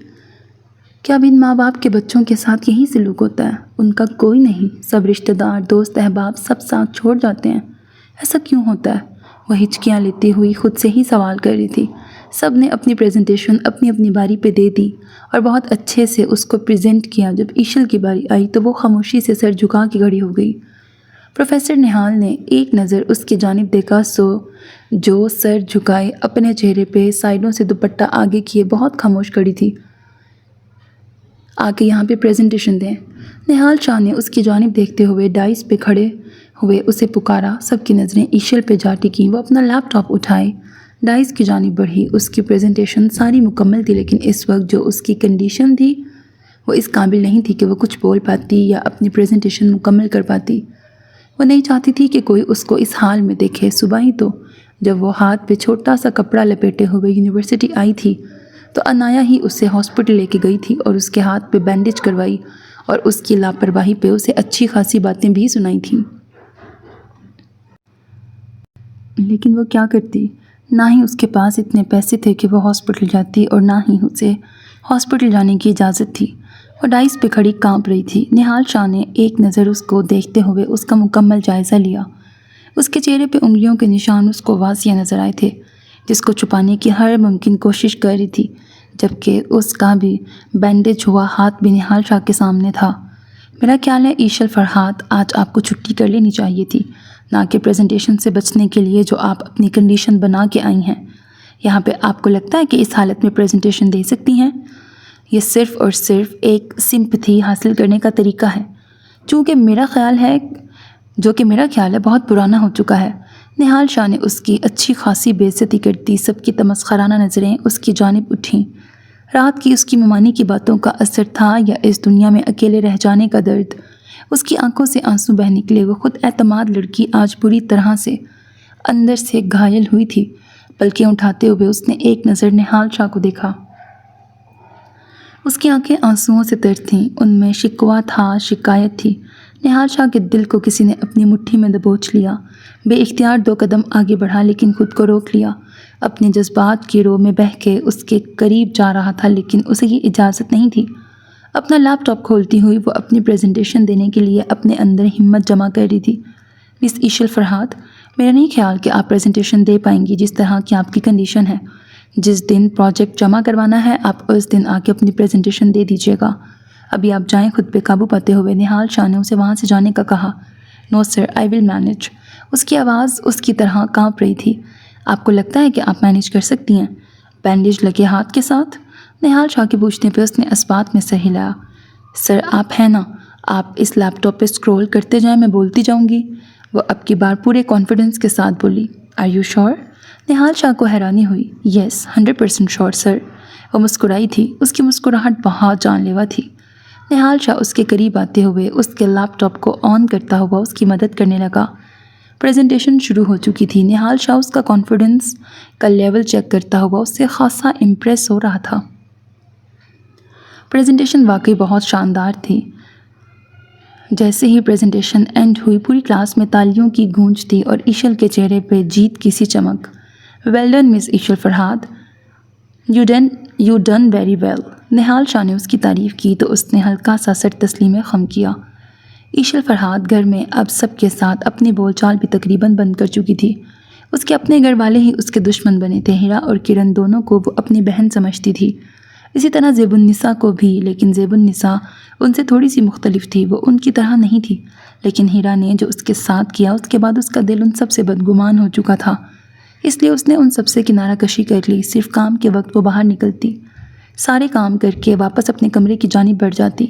کیا اب ان ماں باپ کے بچوں کے ساتھ یہی سلوک ہوتا ہے؟ ان کا کوئی نہیں، سب رشتہ دار، دوست، احباب سب ساتھ چھوڑ جاتے ہیں، ایسا کیوں ہوتا ہے؟ وہ ہچکیاں لیتی ہوئی خود سے ہی سوال کر رہی تھی۔ سب نے اپنی پریزنٹیشن اپنی اپنی باری پہ دے دی اور بہت اچھے سے اس کو پریزنٹ کیا۔ جب ایشل کی باری آئی تو وہ خاموشی سے سر جھکا کے کھڑی ہو گئی۔ پروفیسر نہال نے ایک نظر اس کی جانب دیکھا جو سر جھکائے اپنے چہرے پہ سائیڈوں سے دوپٹہ آگے کیے بہت خاموش کھڑی تھی۔ آ کے یہاں پہ پریزنٹیشن دیں۔ نہال شاہ نے اس کی جانب دیکھتے ہوئے ڈائس پہ کھڑے ہوئے اسے پکارا۔ سب کی نظریں ایشل پہ جا ٹکیں۔ وہ اپنا لیپ ٹاپ اٹھائے، ڈائس کی جانب بڑھی۔ اس کی پریزنٹیشن ساری مکمل تھی، لیکن اس وقت جو اس کی کنڈیشن تھی وہ اس قابل نہیں تھی کہ وہ کچھ بول پاتی یا اپنی پریزنٹیشن مکمل کر پاتی۔ وہ نہیں چاہتی تھی کہ کوئی اس کو اس حال میں دیکھے۔ صبح ہی تو جب وہ ہاتھ پہ چھوٹا سا کپڑا لپیٹے ہوئے یونیورسٹی آئی تھی تو انایا ہی اسے ہاسپٹل لے کے گئی تھی اور اس کے ہاتھ پہ بینڈیج کروائی اور اس کی لاپرواہی پہ اسے اچھی خاصی باتیں بھی سنائی تھیں۔ لیکن وہ کیا کرتی؟ نہ ہی اس کے پاس اتنے پیسے تھے کہ وہ ہاسپٹل جاتی اور نہ ہی اسے ہاسپٹل جانے کی اجازت تھی۔ وہ ڈائس پہ کھڑی کانپ رہی تھی۔ نہال شاہ نے ایک نظر اس کو دیکھتے ہوئے اس کا مکمل جائزہ لیا۔ اس کے چہرے پہ انگلیوں کے نشان اس کو واضح نظر آئے تھے، جس کو چھپانے کی ہر ممکن کوشش کر رہی تھی، جبکہ اس کا بھی بینڈیج ہوا ہاتھ بھی نہال شاہ کے سامنے تھا۔ میرا خیال ہے ایشل فرحات، آج آپ کو چھٹی کر لینی چاہیے تھی، نہ کہ پریزنٹیشن سے بچنے کے لیے جو آپ اپنی کنڈیشن بنا کے آئی ہیں۔ یہاں پہ آپ کو لگتا ہے کہ اس حالت میں پریزنٹیشن دے سکتی ہیں؟ یہ صرف اور صرف ایک سمپتھی حاصل کرنے کا طریقہ ہے، جو کہ میرا خیال ہے بہت پرانا ہو چکا ہے۔ نہال شاہ نے اس کی اچھی خاصی بے عزتی کر دی۔ سب کی تمسخرانہ نظریں اس کی جانب اٹھیں۔ رات کی اس کی ممانی کی باتوں کا اثر تھا یا اس دنیا میں اکیلے رہ جانے کا درد؟ اس کی آنکھوں سے آنسو بہہ نکلے۔ وہ خود اعتماد لڑکی آج بری طرح سے اندر سے گھائل ہوئی تھی۔ پلکیں اٹھاتے ہوئے اس نے ایک نظر نہال شاہ کو دیکھا۔ اس کی آنکھیں آنسوؤں سے تر تھیں، ان میں شکوہ تھا، شکایت تھی۔ نہال شاہ کے دل کو کسی نے اپنی مٹھی میں دبوچ لیا۔ بے اختیار 2 قدم آگے بڑھا لیکن خود کو روک لیا۔ اپنے جذبات کی رو میں بہہ کے اس کے قریب جا رہا تھا لیکن اسے یہ اجازت نہیں تھی۔ اپنا لیپ ٹاپ کھولتی ہوئی وہ اپنی پریزنٹیشن دینے کے لیے اپنے اندر ہمت جمع کر رہی تھی۔ مس ایشل فرہاد، میرا نہیں خیال کہ آپ پریزنٹیشن دے پائیں گی جس طرح کی آپ کی کنڈیشن ہے۔ جس دن پروجیکٹ جمع کروانا ہے آپ اس دن آ کے اپنی پریزنٹیشن دے دیجیے گا۔ ابھی آپ جائیں۔ خود پہ قابو پاتے ہوئے نہال شاہ نے اسے وہاں سے جانے کا کہا۔ نو سر، آئی ول مینیج۔ اس کی آواز اس کی طرح کانپ رہی تھی۔ آپ کو لگتا ہے کہ آپ مینیج کر سکتی ہیں بینڈیج لگے ہاتھ کے ساتھ؟ نہال شاہ کے پوچھنے پہ اس نے اسبات میں سر ہلایا۔ سر آپ ہیں نا، آپ اس لیپ ٹاپ پہ اسکرول کرتے جائیں، میں بولتی جاؤں گی۔ وہ اب کی بار پورے کانفیڈنس کے ساتھ بولی۔ آر یو شور؟ نہال شاہ کو حیرانی ہوئی۔ یس 100% شور سر۔ وہ مسکرائی تھی۔ اس کی مسکراہٹ بہت جان لیوا تھی۔ نہال شاہ اس کے قریب آتے ہوئے اس کے لیپ ٹاپ کو آن کرتا ہوا اس کی مدد کرنے لگا۔ پریزنٹیشن شروع ہو چکی تھی۔ نہال شاہ اس کا کانفیڈنس کا لیول چیک کرتا ہوا اس سے خاصا امپریس ہو رہا تھا۔ پریزنٹیشن واقعی بہت شاندار تھی۔ جیسے ہی پریزنٹیشن اینڈ ہوئی پوری کلاس میں تالیوں کی گونج تھی اور ایشل کے چہرے پہ جیت کی سی چمک۔ Well done miss Eshal Farhad, you done very well. Nihal Shah نے اس کی تعریف کی تو اس نے ہلکا سا سر تسلیم خم کیا۔ ایشل فرہاد گھر میں اب سب کے ساتھ اپنی بول چال بھی تقریباً بند کر چکی تھی۔ اس کے اپنے گھر والے ہی اس کے دشمن بنے تھے۔ ہیرا اور کرن دونوں کو وہ اپنی بہن سمجھتی تھی، اسی طرح زیب النساء کو بھی، لیکن زیب النساء ان سے تھوڑی سی مختلف تھی۔ وہ ان کی طرح نہیں تھی، لیکن ہیرا نے جو اس کے ساتھ کیا اس کے بعد اس کا دل ان سب سے بدگمان ہو چکا تھا، اس لیے اس نے ان سب سے کنارہ کشی کر لی۔ صرف کام کے وقت وہ باہر نکلتی، سارے کام کر کے واپس اپنے کمرے کی جانب بڑھ جاتی۔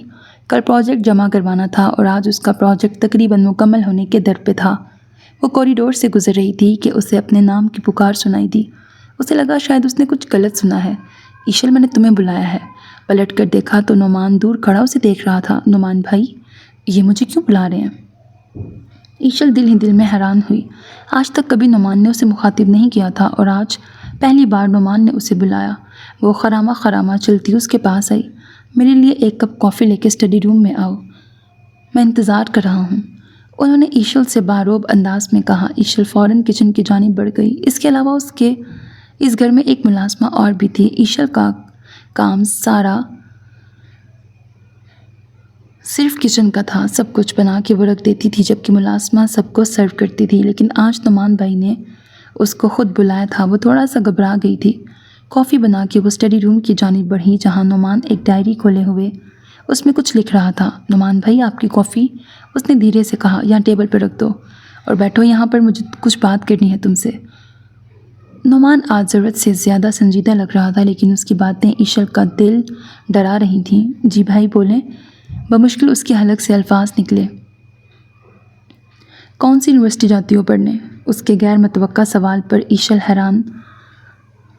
کل پروجیکٹ جمع کروانا تھا اور آج اس کا پروجیکٹ تقریباً مکمل ہونے کے در پہ تھا۔ وہ کوریڈور سے گزر رہی تھی کہ اسے اپنے نام کی پکار سنائی دی۔ اسے لگا شاید اس نے کچھ غلط سنا ہے۔ ایشل، میں نے تمہیں بلایا ہے۔ پلٹ کر دیکھا تو نعمان دور کھڑا اسے دیکھ رہا تھا۔ نعمان بھائی، یہ مجھے کیوں بلا رہے ہیں؟ ایشل دل ہی دل میں حیران ہوئی۔ آج تک کبھی نعمان نے اسے مخاطب نہیں کیا تھا اور آج پہلی بار نعمان نے اسے بلایا۔ وہ خرامہ چلتی اس کے پاس آئی۔ میرے لیے 1 کپ کافی لے کے اسٹڈی روم میں آؤ، میں انتظار کر رہا ہوں، انہوں نے ایشل سے باروب انداز میں کہا۔ ایشل فوراً کچن کی جانب بڑھ گئی۔ اس کے علاوہ اس گھر میں ایک ملازمہ اور بھی تھی۔ ایشل کا کام سارا صرف کچن کا تھا، سب کچھ بنا کے وہ رکھ دیتی تھی جبکہ ملازمہ سب کو سرو کرتی تھی۔ لیکن آج نعمان بھائی نے اس کو خود بلایا تھا۔ وہ تھوڑا سا گھبرا گئی تھی۔ کافی بنا کے وہ اسٹڈی روم کی جانب بڑھی جہاں نعمان ایک ڈائری کھولے ہوئے اس میں کچھ لکھ رہا تھا۔ نعمان بھائی، آپ کی کافی، اس نے دھیرے سے کہا، یہاں ٹیبل پر رکھ دو اور بیٹھو یہاں پر، مجھے کچھ بات کرنی ہے تم سے۔ نعمان آج ضرورت سے زیادہ سنجیدہ لگ رہا تھا لیکن اس کی باتیں ایشل کا دل ڈرا رہی تھیں۔ جی بھائی بولیں، بمشکل اس کے حلق سے الفاظ نکلے۔ کون سی یونیورسٹی جاتی ہو پڑھنے؟ اس کے غیر متوقع سوال پر ایشل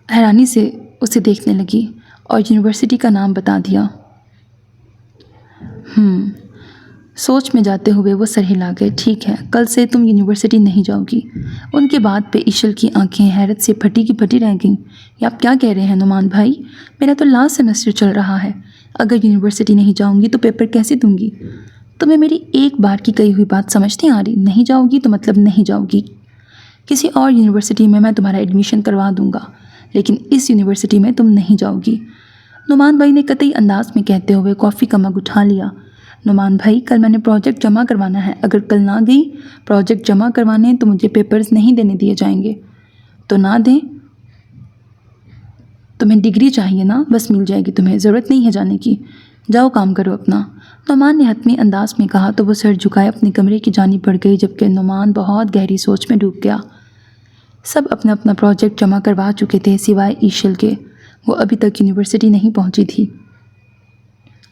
حیرانی سے اسے دیکھنے لگی اور یونیورسٹی کا نام بتا دیا۔ سوچ میں جاتے ہوئے وہ سر ہلا گئے۔ ٹھیک ہے، کل سے تم یونیورسٹی نہیں جاؤ گی۔ ان کے بات پہ ایشل کی آنکھیں حیرت سے پھٹی کی پھٹی رہ گئیں۔ یہ آپ کیا کہہ رہے ہیں نعمان بھائی؟ میرا تو لاسٹ سیمسٹر چل رہا ہے، اگر یونیورسٹی نہیں جاؤں گی تو پیپر کیسے دوں گی؟ تمہیں میری ایک بار کی کہی ہوئی بات سمجھ نہیں آ رہی؟ نہیں جاؤ گی تو مطلب نہیں جاؤ گی۔ کسی اور یونیورسٹی میں تمہارا ایڈمیشن کروا دوں گا لیکن اس یونیورسٹی میں تم نہیں جاؤ گی، نعمان بھائی نے قطعی انداز میں کہتے ہوئے کافی کا مگ اٹھا لیا۔ نعمان بھائی، کل میں نے پروجیکٹ جمع کروانا ہے، اگر کل نہ گئی پروجیکٹ جمع کروانے تو مجھے پیپرز نہیں دینے دیے جائیں گے۔ تو نہ دیں، تمہیں ڈگری چاہیے نا، بس مل جائے گی، تمہیں ضرورت نہیں ہے جانے کی، جاؤ کام کرو اپنا، نعمان نے حتمی انداز میں کہا تو وہ سر جھکائے اپنے کمرے کی جانب بڑھ گئی جبکہ نعمان بہت گہری سوچ میں ڈوب گیا۔ سب اپنا اپنا پروجیکٹ جمع کروا چکے تھے سوائے ایشل کے، وہ ابھی تک یونیورسٹی نہیں پہنچی تھی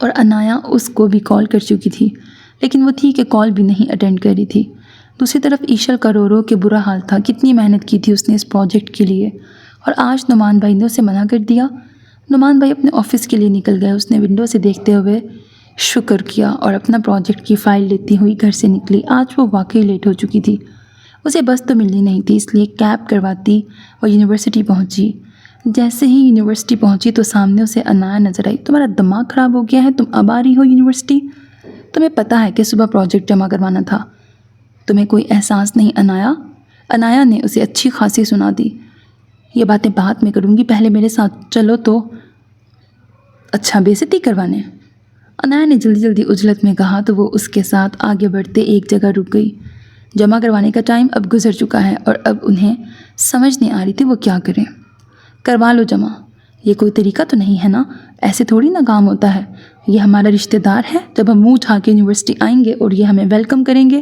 اور انایا اس کو بھی کال کر چکی تھی، لیکن وہ تھی کہ کال بھی نہیں اٹینڈ کر رہی تھی۔ دوسری طرف ایشل کا رو رو کے برا حال تھا، کتنی محنت کی تھی اس نے اس پروجیکٹ کے لیے، اور آج نعمان بھائی نے اسے منع کر دیا۔ نعمان بھائی اپنے آفس کے لیے نکل گئے، اس نے ونڈو سے دیکھتے ہوئے شکر کیا اور اپنا پروجیکٹ کی فائل لیتی ہوئی گھر سے نکلی۔ آج وہ واقعی لیٹ ہو چکی تھی، اسے بس تو ملنی نہیں تھی، اس لیے کیب کرواتی وہ یونیورسٹی پہنچی۔ جیسے ہی یونیورسٹی پہنچی تو سامنے اسے انایا نظر آئی۔ تمہارا دماغ خراب ہو گیا ہے، تم اب آ رہی ہو یونیورسٹی؟ تمہیں پتہ ہے کہ صبح پروجیکٹ جمع کروانا تھا، تمہیں کوئی احساس نہیں انایا؟ انایا نے اسے اچھی خاصی سنا دی۔ یہ باتیں بعد میں کروں گی، پہلے میرے ساتھ چلو تو۔ اچھا، بے عزتی کروانے؟ انایا نے جلدی جلدی عجلت میں کہا تو وہ اس کے ساتھ آگے بڑھتے ایک جگہ رک گئی۔ جمع کروانے کا ٹائم اب گزر چکا ہے اور اب انہیں سمجھ نہیں آ رہی تھی وہ کیا کریں۔ کروا لو جمع، یہ کوئی طریقہ تو نہیں ہے نا، ایسے تھوڑی نا کام ہوتا ہے، یہ ہمارا رشتہ دار ہے، جب ہم منہ اٹھا کے یونیورسٹی آئیں گے اور یہ ہمیں ویلکم کریں گے۔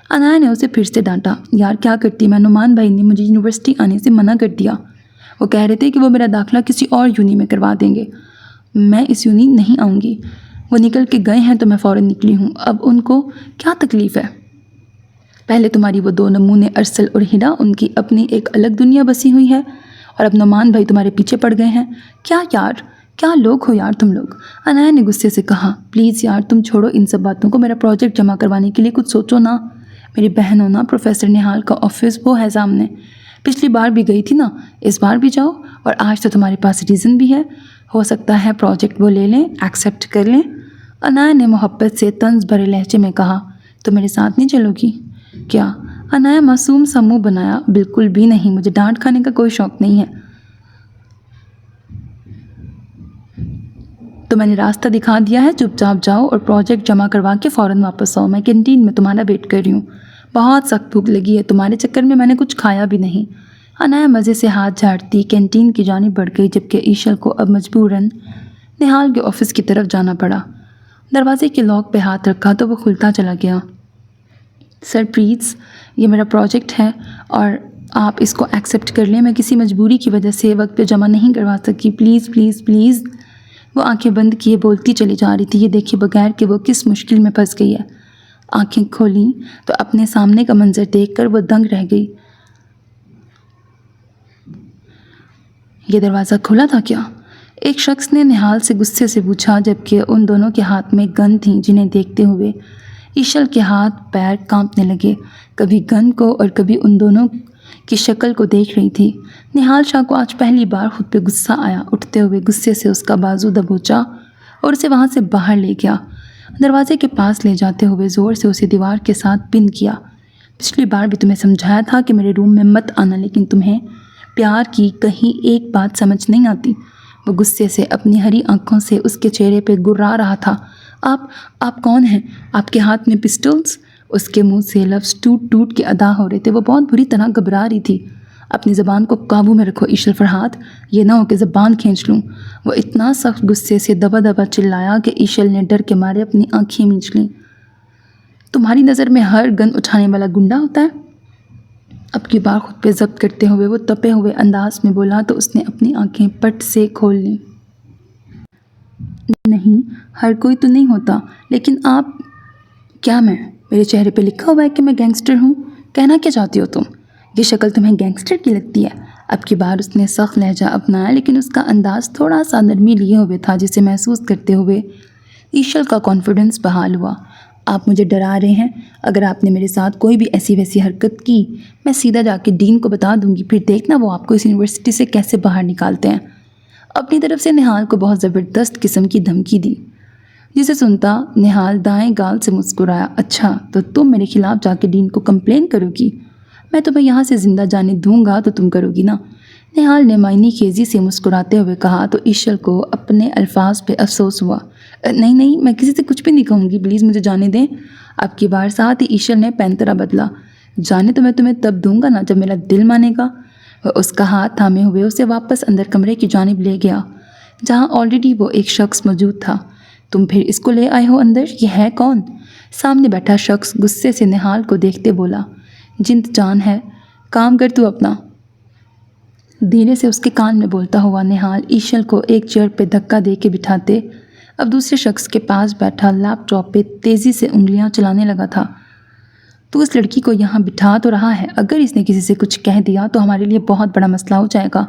انایا نے اسے پھر سے ڈانٹا۔ یار کیا کرتی میں، نعمان بھائی نے مجھے یونیورسٹی آنے سے منع کر دیا، وہ کہہ رہے تھے کہ وہ میرا داخلہ کسی اور یونی میں کروا دیں گے، میں اس یونی نہیں آؤں گی، وہ نکل کے گئے ہیں تو میں فوراً نکلی ہوں، اب ان کو کیا تکلیف ہے؟ پہلے تمہاری وہ دو نمونے ارسل اور ہیرا، ان کی اپنی ایک الگ دنیا بسی ہوئی ہے، اور اب نعمان بھائی تمہارے پیچھے پڑ گئے ہیں۔ کیا یار، کیا لوگ ہو یار تم لوگ؟ انایا نے غصے سے کہا۔ پلیز یار تم چھوڑو ان سب باتوں کو، میرا پروجیکٹ جمع کروانے کے لیے کچھ سوچو نا۔ میری بہن ہو نا، پروفیسر نہال کا آفس وہ ہے سامنے، پچھلی بار بھی گئی تھی نا، اس بار بھی جاؤ، اور آج تو تمہارے پاس ریزن بھی ہے، ہو سکتا ہے پروجیکٹ وہ لے لیں، ایکسیپٹ کر لیں۔ انایا نے محبت سے طنز بھرے لہجے میں کہا۔ تو میرے ساتھ نہیں چلو گی کیا؟ انایا معصوم سا منہ بنایا۔ بالکل بھی نہیں، مجھے ڈانٹ کھانے کا کوئی شوق نہیں ہے، تو میں نے راستہ دکھا دیا ہے، چپ چاپ جاؤ اور پروجیکٹ جمع کروا کے فوراً واپس آؤ، میں کینٹین میں تمہارا ویٹ کر رہی ہوں، بہت سخت بھوک لگی ہے، تمہارے چکر میں نے کچھ کھایا بھی نہیں۔ انایا مزے سے ہاتھ جھاڑتی کینٹین کی جانب بڑھ گئی، جبکہ ایشل کو اب مجبوراً نہال کے آفس کی طرف جانا پڑا۔ دروازے کے لاک پہ ہاتھ رکھا تو وہ کھلتا چلا گیا۔ سر پلیز، یہ میرا پروجیکٹ ہے اور آپ اس کو ایکسیپٹ کر لیں، میں کسی مجبوری کی وجہ سے وقت پہ جمع نہیں کروا سکی، پلیز پلیز پلیز۔ وہ آنکھیں بند کیے بولتی چلی جا رہی تھی، یہ دیکھے بغیر کہ وہ کس مشکل میں پھنس گئی ہے۔ آنکھیں کھولیں تو اپنے سامنے کا منظر دیکھ کر وہ دنگ رہ گئی۔ یہ دروازہ کھلا تھا کیا؟ ایک شخص نے نہال سے غصے سے پوچھا، جبکہ ان دونوں کے ہاتھ میں گن تھیں، جنہیں دیکھتے ہوئے ایشل کے ہاتھ پیر کانپنے لگے، کبھی گن کو اور کبھی ان دونوں کی شکل کو دیکھ رہی تھی۔ نہال شاہ کو آج پہلی بار خود پہ غصہ آیا، اٹھتے ہوئے غصے سے اس کا بازو دبوچا اور اسے وہاں سے باہر لے گیا، دروازے کے پاس لے جاتے ہوئے زور سے اسے دیوار کے ساتھ پن کیا۔ پچھلی بار بھی تمہیں سمجھایا تھا کہ میرے روم میں مت آنا، لیکن تمہیں پیار کی کہیں ایک بات سمجھ نہیں آتی۔ وہ غصے سے اپنی ہری آنکھوں سے اس کے چہرے پہ گرا رہا تھا۔ آپ کون ہیں؟ آپ کے ہاتھ میں پسٹلز؟ اس کے منہ سے لفظ ٹوٹ ٹوٹ کے ادا ہو رہے تھے، وہ بہت بری طرح گھبرا رہی تھی۔ اپنی زبان کو قابو میں رکھو ایشل فرحات، یہ نہ ہو کہ زبان کھینچ لوں۔ وہ اتنا سخت غصے سے دبا دبا چلایا کہ ایشل نے ڈر کے مارے اپنی آنکھیں مینچ لیں۔ تمہاری نظر میں ہر گن اٹھانے والا گنڈا ہوتا ہے؟ اب کی بار خود پہ ضبط کرتے ہوئے وہ تپے ہوئے انداز میں بولا تو اس نے اپنی آنکھیں پٹ سے کھول لیں۔ نہیں، ہر کوئی تو نہیں ہوتا، لیکن آپ… کیا میرے چہرے پہ لکھا ہوا ہے کہ میں گینگسٹر ہوں؟ کہنا کیا چاہتی ہو تم؟ یہ شکل تمہیں گینگسٹر کی لگتی ہے؟ اب کی بار اس نے سخت لہجہ اپنایا، لیکن اس کا انداز تھوڑا سا نرمی لیے ہوئے تھا، جسے محسوس کرتے ہوئے ایشل کا کانفیڈنس بحال ہوا۔ آپ مجھے ڈرا رہے ہیں؟ اگر آپ نے میرے ساتھ کوئی بھی ایسی ویسی حرکت کی، میں سیدھا جا کے ڈین کو بتا دوں گی، پھر دیکھنا وہ آپ کو اس یونیورسٹی سے کیسے باہر نکالتے ہیں۔ اپنی طرف سے نہال کو بہت زبردست قسم کی دھمکی دی، جسے سنتا نہال دائیں گال سے مسکرایا۔ اچھا، تو تم میرے خلاف جا کے ڈین کو کمپلین کرو گی؟ میں تمہیں یہاں سے زندہ جانے دوں گا تو تم کرو گی نا؟ نہال نے معنی خیزی سے مسکراتے ہوئے کہا تو ایشل کو اپنے الفاظ پہ افسوس ہوا۔ نہیں، میں کسی سے کچھ بھی نہیں کہوں گی، پلیز مجھے جانے دیں۔ اب کی بار ساتھ ہی ایشل نے پینترا بدلا۔ جانے تو میں تمہیں تب دوں گا نا جب میرا دل مانے گا۔ وہ اس کا ہاتھ تھامے ہوئے اسے واپس اندر کمرے کی جانب لے گیا، جہاں آلریڈی وہ ایک شخص موجود تھا۔ تم پھر اس کو لے آئے ہو اندر؟ یہ ہے کون؟ سامنے بیٹھا شخص غصے سے نہال کو دیکھتے بولا۔ جنت جان ہے، کام کر تو اپنا۔ دھیرے سے اس کے کان میں بولتا ہوا نہال ایشل کو ایک چیئر پہ دھکا دے کے بٹھاتے اب دوسرے شخص کے پاس بیٹھا لیپ ٹاپ پہ تیزی سے انگلیاں چلانے لگا تھا۔ تو اس لڑکی کو یہاں بٹھا تو رہا ہے، اگر اس نے کسی سے کچھ کہہ دیا تو ہمارے لیے بہت بڑا مسئلہ ہو جائے گا،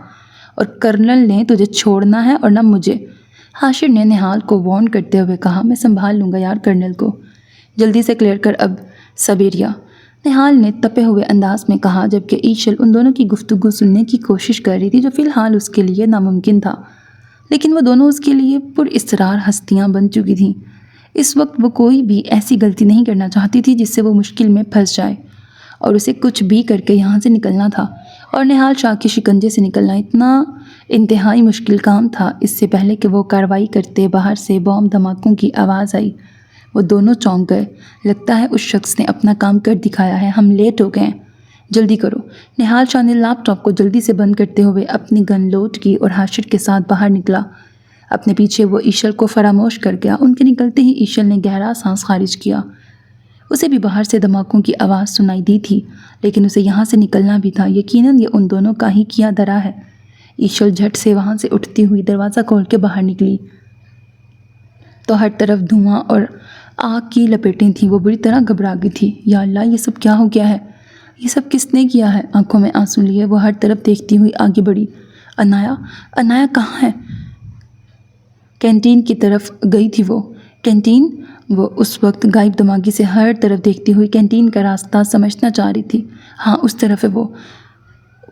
اور کرنل نے تجھے چھوڑنا ہے اور نہ مجھے۔ حاشر نے نہال کو وارن کرتے ہوئے کہا، میں سنبھال لوں گا یار کرنل کو، جلدی سے کلیئر کر اب سبیریا، نہال نے تپے ہوئے انداز میں کہا، جبکہ ایشل ان دونوں کی گفتگو سننے کی کوشش کر رہی تھی جو فی الحال اس کے لیے ناممکن تھا، لیکن وہ دونوں اس کے لیے پر اسرار ہستیاں بن چکی تھیں۔ اس وقت وہ کوئی بھی ایسی غلطی نہیں کرنا چاہتی تھی جس سے وہ مشکل میں پھنس جائے، اور اسے کچھ بھی کر کے یہاں سے نکلنا تھا، اور نہال شاہ کے شکنجے سے نکلنا اتنا انتہائی مشکل کام تھا۔ اس سے پہلے کہ وہ کارروائی کرتے باہر سے بم دھماکوں کی آواز آئی۔ وہ دونوں چونک گئے۔ لگتا ہے اس شخص نے اپنا کام کر دکھایا ہے، ہم لیٹ ہو گئے ہیں، جلدی کرو۔ نہال شاہ نے لیپ ٹاپ کو جلدی سے بند کرتے ہوئے اپنی گن لوڈ کی اور حاشر کے ساتھ باہر نکلا۔ اپنے پیچھے وہ ایشل کو فراموش کر گیا۔ ان کے نکلتے ہی ایشل نے گہرا سانس خارج کیا۔ اسے بھی باہر سے دھماکوں کی آواز سنائی دی تھی، لیکن اسے یہاں سے نکلنا بھی تھا۔ یقیناً یہ ان دونوں کا ہی کیا دھرا ہے۔ ایشل جھٹ سے وہاں سے اٹھتی ہوئی دروازہ کھول کے باہر نکلی تو ہر طرف دھواں اور آگ کی لپیٹیں تھیں۔ وہ بری طرح گھبرا گئی تھی۔ یا اللہ، یہ سب کیا ہو گیا ہے؟ یہ سب کس نے کیا ہے؟ آنکھوں میں آنسو لیے وہ ہر طرف دیکھتی ہوئی آگے بڑھی۔ انایا کہاں ہے؟ کینٹین کی طرف گئی تھی وہ۔ کینٹین؟ وہ اس وقت غائب دماغی سے ہر طرف دیکھتی ہوئی کینٹین کا راستہ سمجھنا چاہ رہی تھی۔ ہاں، اس طرف ہے وہ۔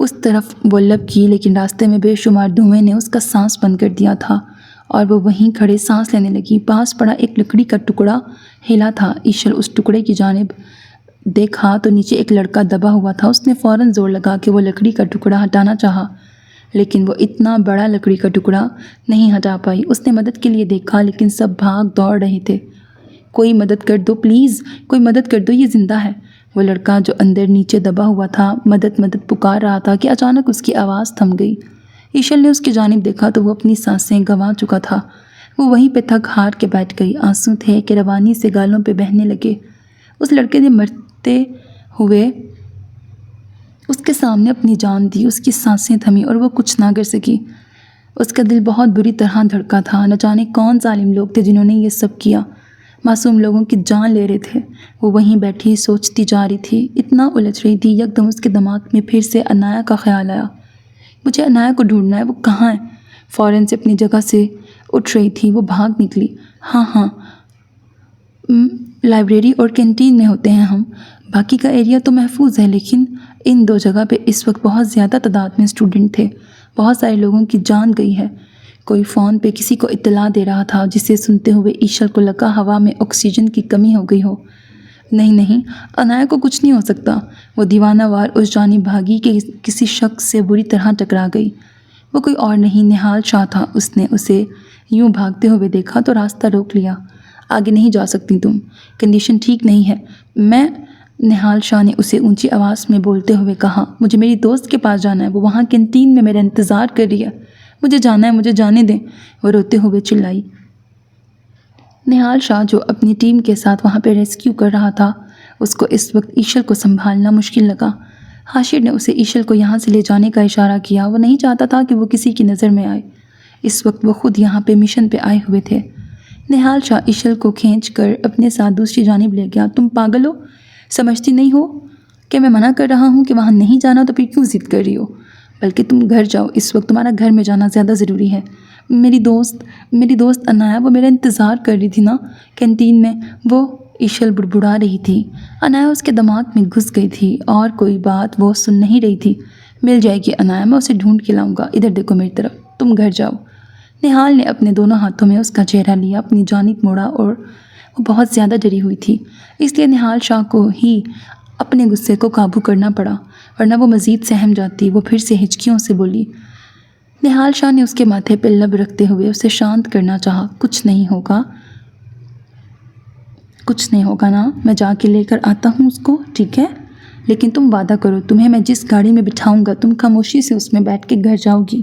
اس طرف وہ لب کی، لیکن راستے میں بے شمار دھوئیں نے اس کا سانس بند کر دیا تھا، اور وہ وہیں کھڑے سانس لینے لگی۔ پاس پڑا ایک لکڑی کا ٹکڑا ہلا تھا۔ ایشل اس ٹکڑے کی جانب دیکھا تو نیچے ایک لڑکا دبا ہوا تھا۔ اس نے فوراً زور لگا کہ وہ لکڑی کا ٹکڑا ہٹانا چاہا، لیکن وہ اتنا بڑا لکڑی کا ٹکڑا نہیں ہٹا پائی۔ اس نے مدد کے لیے دیکھا، لیکن سب بھاگ دوڑ رہے تھے۔ کوئی مدد کر دو پلیز، کوئی مدد کر دو، یہ زندہ ہے۔ وہ لڑکا جو اندر نیچے دبا ہوا تھا مدد پکار رہا تھا کہ اچانک اس کی آواز تھم گئی۔ ایشل نے اس کی جانب دیکھا تو وہ اپنی سانسیں گنوا چکا تھا۔ وہ وہیں پہ تھک ہار کے بیٹھ گئی۔ آنسو تھے کہ روانی سے گالوں پہ بہنے لگے۔ اس لڑکے نے مرتے ہوئے اس کے سامنے اپنی جان دی۔ اس کی سانسیں تھمی اور وہ کچھ نہ کر سکی۔ اس کا دل بہت بری طرح دھڑکا تھا۔ نہ جانے کون ظالم لوگ تھے جنہوں نے یہ سب کیا، معصوم لوگوں کی جان لے رہے تھے۔ وہ وہیں بیٹھی سوچتی جا رہی تھی، اتنا الجھ رہی تھی۔ یکدم اس کے دماغ میں پھر سے انایا کا خیال آیا۔ مجھے انایا کو ڈھونڈنا ہے، وہ کہاں ہے؟ فوراً سے اپنی جگہ سے اٹھ رہی تھی۔ وہ بھاگ نکلی۔ ہاں، لائبریری اور کینٹین میں ہوتے ہیں ہم، باقی کا ایریا تو محفوظ ہے، لیکن ان دو جگہ پہ اس وقت بہت زیادہ تعداد میں اسٹوڈنٹ تھے، بہت سارے لوگوں کی جان گئی ہے۔ کوئی فون پہ کسی کو اطلاع دے رہا تھا، جسے سنتے ہوئے ایشل کو لگا ہوا میں آکسیجن کی کمی ہو گئی ہو۔ نہیں، انایا کو کچھ نہیں ہو سکتا۔ وہ دیوانہ وار اس جانب بھاگی کہ کسی شخص سے بری طرح ٹکرا گئی۔ وہ کوئی اور نہیں، نہال شاہ تھا۔ اس نے اسے یوں بھاگتے ہوئے دیکھا تو راستہ روک لیا۔ آگے نہیں جا سکتی تم، کنڈیشن ٹھیک نہیں ہے۔ نہال شاہ نے اسے اونچی آواز میں بولتے ہوئے کہا، مجھے میری دوست کے پاس جانا ہے، وہ وہاں کینٹین میں میرا انتظار کر رہی ہے، مجھے جانا ہے، مجھے جانے دیں، وہ روتے ہوئے چلائی۔ نہال شاہ جو اپنی ٹیم کے ساتھ وہاں پہ ریسکیو کر رہا تھا، اس کو اس وقت ایشل کو سنبھالنا مشکل لگا۔ حاشر نے اسے ایشل کو یہاں سے لے جانے کا اشارہ کیا۔ وہ نہیں چاہتا تھا کہ وہ کسی کی نظر میں آئے۔ اس وقت وہ خود یہاں پہ مشن پہ آئے ہوئے تھے۔ نہال شاہ ایشل کو کھینچ کر اپنے ساتھ دوسری جانب لے گیا۔ تم پاگل ہو؟ سمجھتی نہیں ہو کہ میں منع کر رہا ہوں کہ وہاں نہیں جانا، تو پھر کیوں ضد کر رہی ہو؟ بلکہ تم گھر جاؤ، اس وقت تمہارا گھر میں جانا زیادہ ضروری ہے۔ میری دوست انایا، وہ میرا انتظار کر رہی تھی نا کینٹین میں، وہ ایشل بڑبڑا رہی تھی۔ انایا اس کے دماغ میں گھس گئی تھی اور کوئی بات وہ سن نہیں رہی تھی۔ مل جائے گی انایا، میں اسے ڈھونڈ کے لاؤں گا، ادھر دیکھو میری طرف، تم گھر جاؤ۔ نہال نے اپنے دونوں ہاتھوں میں اس کا چہرہ لیا، اپنی جانب موڑا، اور وہ بہت زیادہ ڈری ہوئی تھی، اس لیے نہال شاہ کو ہی اپنے غصے کو قابو کرنا پڑا، ورنہ وہ مزید سہم جاتی۔ وہ پھر سے ہچکیوں سے بولی۔ نہال شاہ نے اس کے ماتھے پہ لب رکھتے ہوئے اسے شانت کرنا چاہا۔ کچھ نہیں ہوگا نا، میں جا کے لے کر آتا ہوں اس کو، ٹھیک ہے؟ لیکن تم وعدہ کرو، تمہیں میں جس گاڑی میں بٹھاؤں گا تم خاموشی سے اس میں بیٹھ کے گھر جاؤ گی۔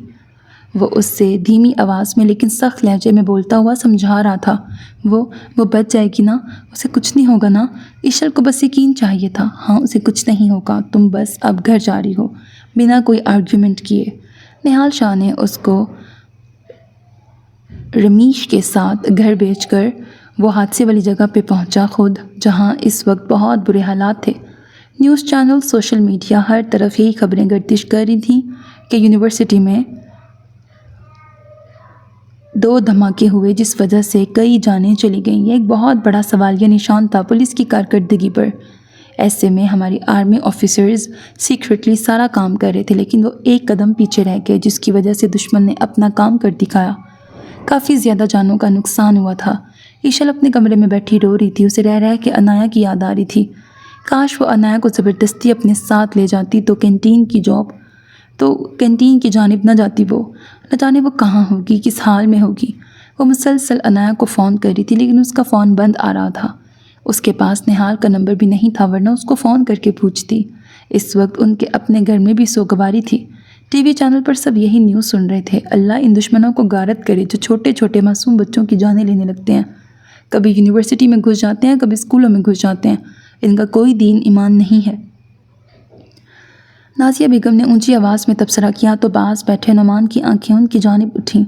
وہ اس سے دھیمی آواز میں لیکن سخت لہجے میں بولتا ہوا سمجھا رہا تھا۔ وہ بچ جائے گی نا، اسے کچھ نہیں ہوگا نا؟ ایشل کو بس یقین چاہیے تھا۔ ہاں، اسے کچھ نہیں ہوگا، تم بس اب گھر جا رہی ہو، بنا کوئی آرگیومنٹ کیے۔ نہال شاہ نے اس کو رمیش کے ساتھ گھر بھیج کر وہ حادثے والی جگہ پہ پہنچا خود، جہاں اس وقت بہت برے حالات تھے۔ نیوز چینل، سوشل میڈیا، ہر طرف یہی خبریں گردش کر رہی تھیں کہ یونیورسٹی میں 2 دھماکے ہوئے جس وجہ سے کئی جانیں چلی گئیں۔ یہ ایک بہت بڑا سوالیہ نشان تھا پولیس کی کارکردگی پر۔ ایسے میں ہماری آرمی آفیسرز سیکرٹلی سارا کام کر رہے تھے، لیکن وہ ایک قدم پیچھے رہ گئے، جس کی وجہ سے دشمن نے اپنا کام کر دکھایا۔ کافی زیادہ جانوں کا نقصان ہوا تھا۔ ایشل اپنے کمرے میں بیٹھی رو رہی تھی، اسے رہ رہ کے انایا کی یاد آ رہی تھی۔ کاش وہ انایا کو زبردستی اپنے ساتھ لے جاتی تو کینٹین کی جانب نہ جاتی، وہ نہ جانے وہ کہاں ہوگی، کس حال میں ہوگی۔ وہ مسلسل انایا کو فون کر رہی تھی، لیکن اس کا فون بند آ رہا تھا۔ اس کے پاس نہال کا نمبر بھی نہیں تھا، ورنہ اس کو فون کر کے پوچھتی۔ اس وقت ان کے اپنے گھر میں بھی سوگواری تھی۔ ٹی وی چینل پر سب یہی نیوز سن رہے تھے۔ اللہ ان دشمنوں کو غارت کرے جو چھوٹے چھوٹے معصوم بچوں کی جانیں لینے لگتے ہیں۔ کبھی یونیورسٹی میں گھس جاتے ہیں، کبھی اسکولوں میں گھس جاتے ہیں۔ ان کا کوئی دین ایمان نہیں ہے۔ نازیہ بیگم نے اونچی آواز میں تبصرہ کیا تو پاس بیٹھے نعمان کی آنکھیں ان کی جانب اٹھیں۔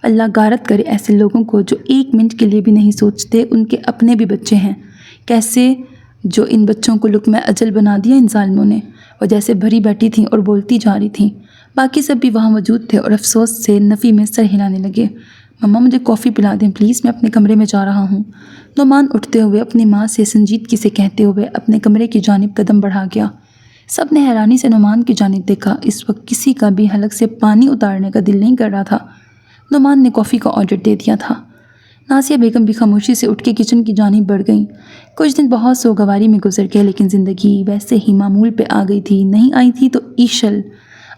اللہ غارت کرے ایسے لوگوں کو جو 1 منٹ کے لیے بھی نہیں سوچتے ان کے اپنے بھی بچے ہیں۔ کیسے جو ان بچوں کو لقمہ اجل بنا دیا ان ظالموں نے۔ وہ جیسے بھری بیٹھی تھیں اور بولتی جا رہی تھیں۔ باقی سب بھی وہاں موجود تھے اور افسوس سے نفی میں سر ہلانے لگے۔ مما مجھے کافی پلا دیں پلیز، میں اپنے کمرے میں جا رہا ہوں۔ نعمان اٹھتے ہوئے اپنی ماں سے سنجیدگی سے کہتے ہوئے اپنے کمرے کی جانب قدم بڑھا گیا۔ سب نے حیرانی سے نعمان کی جانب دیکھا۔ اس وقت کسی کا بھی حلق سے پانی اتارنے کا دل نہیں کر رہا تھا۔ نعمان نے کافی کا آرڈر دے دیا تھا۔ نازیہ بیگم بھی خاموشی سے اٹھ کے کچن کی جانب بڑھ گئیں۔ کچھ دن بہت سوگواری میں گزر گئے، لیکن زندگی ویسے ہی معمول پہ آ گئی تھی۔ نہیں آئی تھی تو ایشل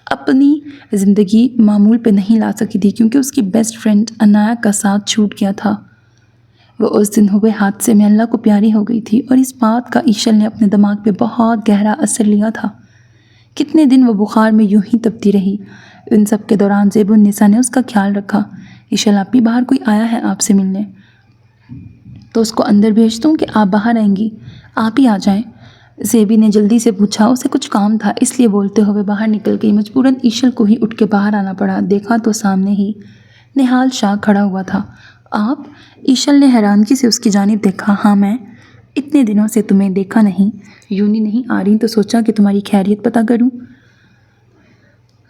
اپنی زندگی معمول پہ نہیں لا سکی تھی، کیونکہ اس کی بیسٹ فرینڈ انایا کا ساتھ چھوٹ گیا تھا۔ وہ اس دن ہوئے حادثے میں اللہ کو پیاری ہو گئی تھی، اور اس بات کا ایشل نے اپنے دماغ پہ بہت گہرا اثر لیا تھا۔ کتنے دن وہ بخار میں یوں ہی تپتی رہی۔ ان سب کے دوران زیب النساء نے اس کا خیال رکھا۔ ایشل آپ بھی باہر کوئی آیا ہے آپ سے ملنے، تو اس کو اندر بھیج دوں کہ آپ باہر آئیں گی؟ آپ ہی آ جائیں، زیبی نے جلدی سے پوچھا۔ اسے کچھ کام تھا اس لیے بولتے ہوئے باہر نکل گئی۔ مجبوراً ایشل کو ہی اٹھ کے باہر آنا پڑا۔ دیکھا تو سامنے ہی نہال شاہ کھڑا ہوا تھا۔ آپ؟ ایشل نے حیرانگی سے اس کی جانب دیکھا۔ ہاں میں اتنے دنوں سے تمہیں دیکھا نہیں، یونی نہیں آ رہی تو سوچا کہ تمہاری خیریت پتہ کروں۔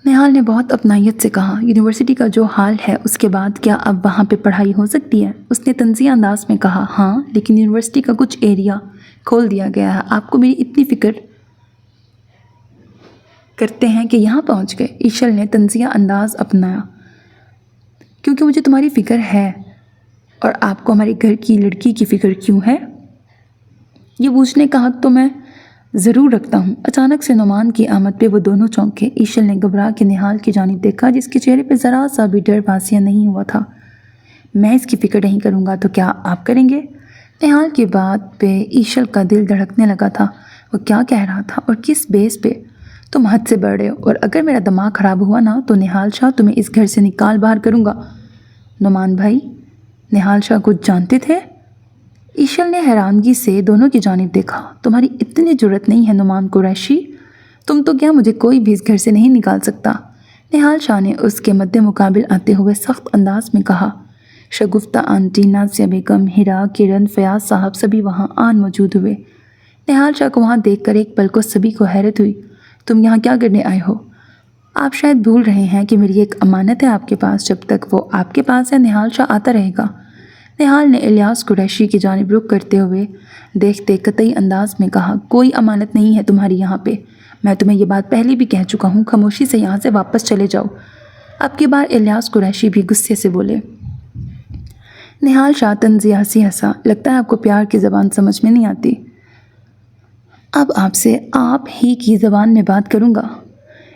نہال نے بہت اپنائیت سے کہا۔ یونیورسٹی کا جو حال ہے اس کے بعد کیا اب وہاں پہ پڑھائی ہو سکتی ہے؟ اس نے طنزیہ انداز میں کہا۔ ہاں لیکن یونیورسٹی کا کچھ ایریا کھول دیا گیا ہے۔ آپ کو میری اتنی فکر کرتے ہیں کہ یہاں پہنچ گئے؟ ایشل نے طنزیہ انداز اپنایا۔ کیونکہ مجھے تمہاری فکر ہے، اور آپ کو ہمارے گھر کی لڑکی کی فکر کیوں ہے؟ یہ پوچھنے کا حق تو میں ضرور رکھتا ہوں۔ اچانک سے نعمان کی آمد پہ وہ دونوں چونکے۔ ایشل نے گھبرا کے نہال کی جانب دیکھا، جس کے چہرے پہ ذرا سا بھی ڈر واضح نہیں ہوا تھا۔ میں اس کی فکر نہیں کروں گا تو کیا آپ کریں گے؟ نہال کی بات پہ ایشل کا دل دھڑکنے لگا تھا۔ وہ کیا کہہ رہا تھا اور کس بیس پہ؟ تم حد سے بڑھ رہے ہو، اور اگر میرا دماغ خراب ہوا نا تو نہال شاہ تمہیں اس گھر سے نکال باہر کروں گا۔ نعمان بھائی نہال شاہ کچھ جانتے تھے؟ ایشل نے حیرانگی سے دونوں کی جانب دیکھا۔ تمہاری اتنی جرأت نہیں ہے نعمان قریشی، تم تو کیا مجھے کوئی بھی اس گھر سے نہیں نکال سکتا؟ نہال شاہ نے اس کے مد مقابل آتے ہوئے سخت انداز میں کہا۔ شگفتہ آنٹی، نازیہ بیگم، ہیرا، کرن، فیاض صاحب سبھی وہاں آن موجود ہوئے۔ نہال شاہ کو وہاں دیکھ کر ایک پل کو سبھی کو حیرت ہوئی۔ تم یہاں کیا کرنے آئے ہو؟ آپ شاید بھول رہے ہیں کہ میری ایک امانت ہے آپ کے پاس، جب تک وہ آپ کے پاس ہے نہال شاہ آتا رہے گا۔ نہال نے الیاس قریشی کی جانب رخ کرتے ہوئے دیکھتے قطعی انداز میں کہا۔ کوئی امانت نہیں ہے تمہاری یہاں پہ، میں تمہیں یہ بات پہلے بھی کہہ چکا ہوں، خاموشی سے یہاں سے واپس چلے جاؤ۔ اب کی بار الیاس قریشی بھی غصے سے بولے۔ نہال شاہ طنزیہ سے ہنسا۔ لگتا ہے آپ کو پیار کی زبان سمجھ میں نہیں آتی، اب آپ سے آپ ہی کی زبان میں بات کروں گا۔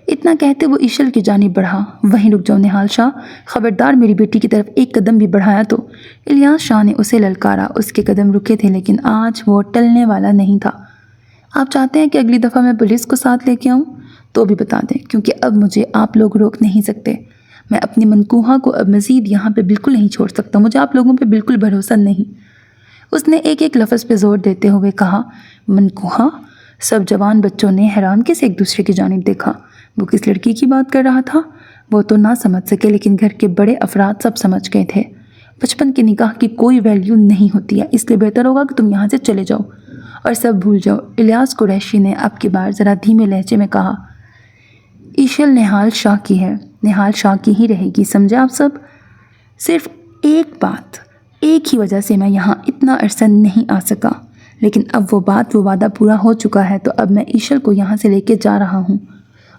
اتنا کہتے وہ ایشل کی جانب بڑھا۔ وہیں رک جاؤ نہال شاہ، خبردار میری بیٹی کی طرف ایک قدم بھی بڑھایا تو۔ الیاس شاہ نے اسے للکارا۔ اس کے قدم رکے تھے لیکن آج وہ ٹلنے والا نہیں تھا۔ آپ چاہتے ہیں کہ اگلی دفعہ میں پولیس کو ساتھ لے کے آؤں؟ تو بھی بتا دیں، کیونکہ اب مجھے آپ لوگ روک نہیں سکتے۔ میں اپنی منکوہا کو اب مزید یہاں پہ بالکل نہیں چھوڑ سکتا، مجھے آپ لوگوں پہ بالکل بھروسہ نہیں۔ اس نے ایک ایک لفظ پہ زور دیتے ہوئے کہا۔ منکوہا؟ سب جوان بچوں نے حیرانگی سے ایک دوسرے کی جانب دیکھا۔ وہ کس لڑکی کی بات کر رہا تھا وہ تو نہ سمجھ سکے، لیکن گھر کے بڑے افراد سب سمجھ گئے تھے۔ بچپن کے نکاح کی کوئی ویلیو نہیں ہوتی ہے، اس لیے بہتر ہوگا کہ تم یہاں سے چلے جاؤ اور سب بھول جاؤ، الیاس قریشی نے اب کی بار ذرا دھیمے لہجے میں کہا۔ ایشل نہال شاہ کی ہے، نہال شاہ کی ہی رہے گی، سمجھے آپ سب؟ صرف ایک بات، ایک ہی وجہ سے میں یہاں اتنا عرصہ نہیں آ سکا، لیکن اب وہ وعدہ پورا ہو چکا ہے، تو اب میں ایشل کو یہاں سے لے کے جا رہا ہوں۔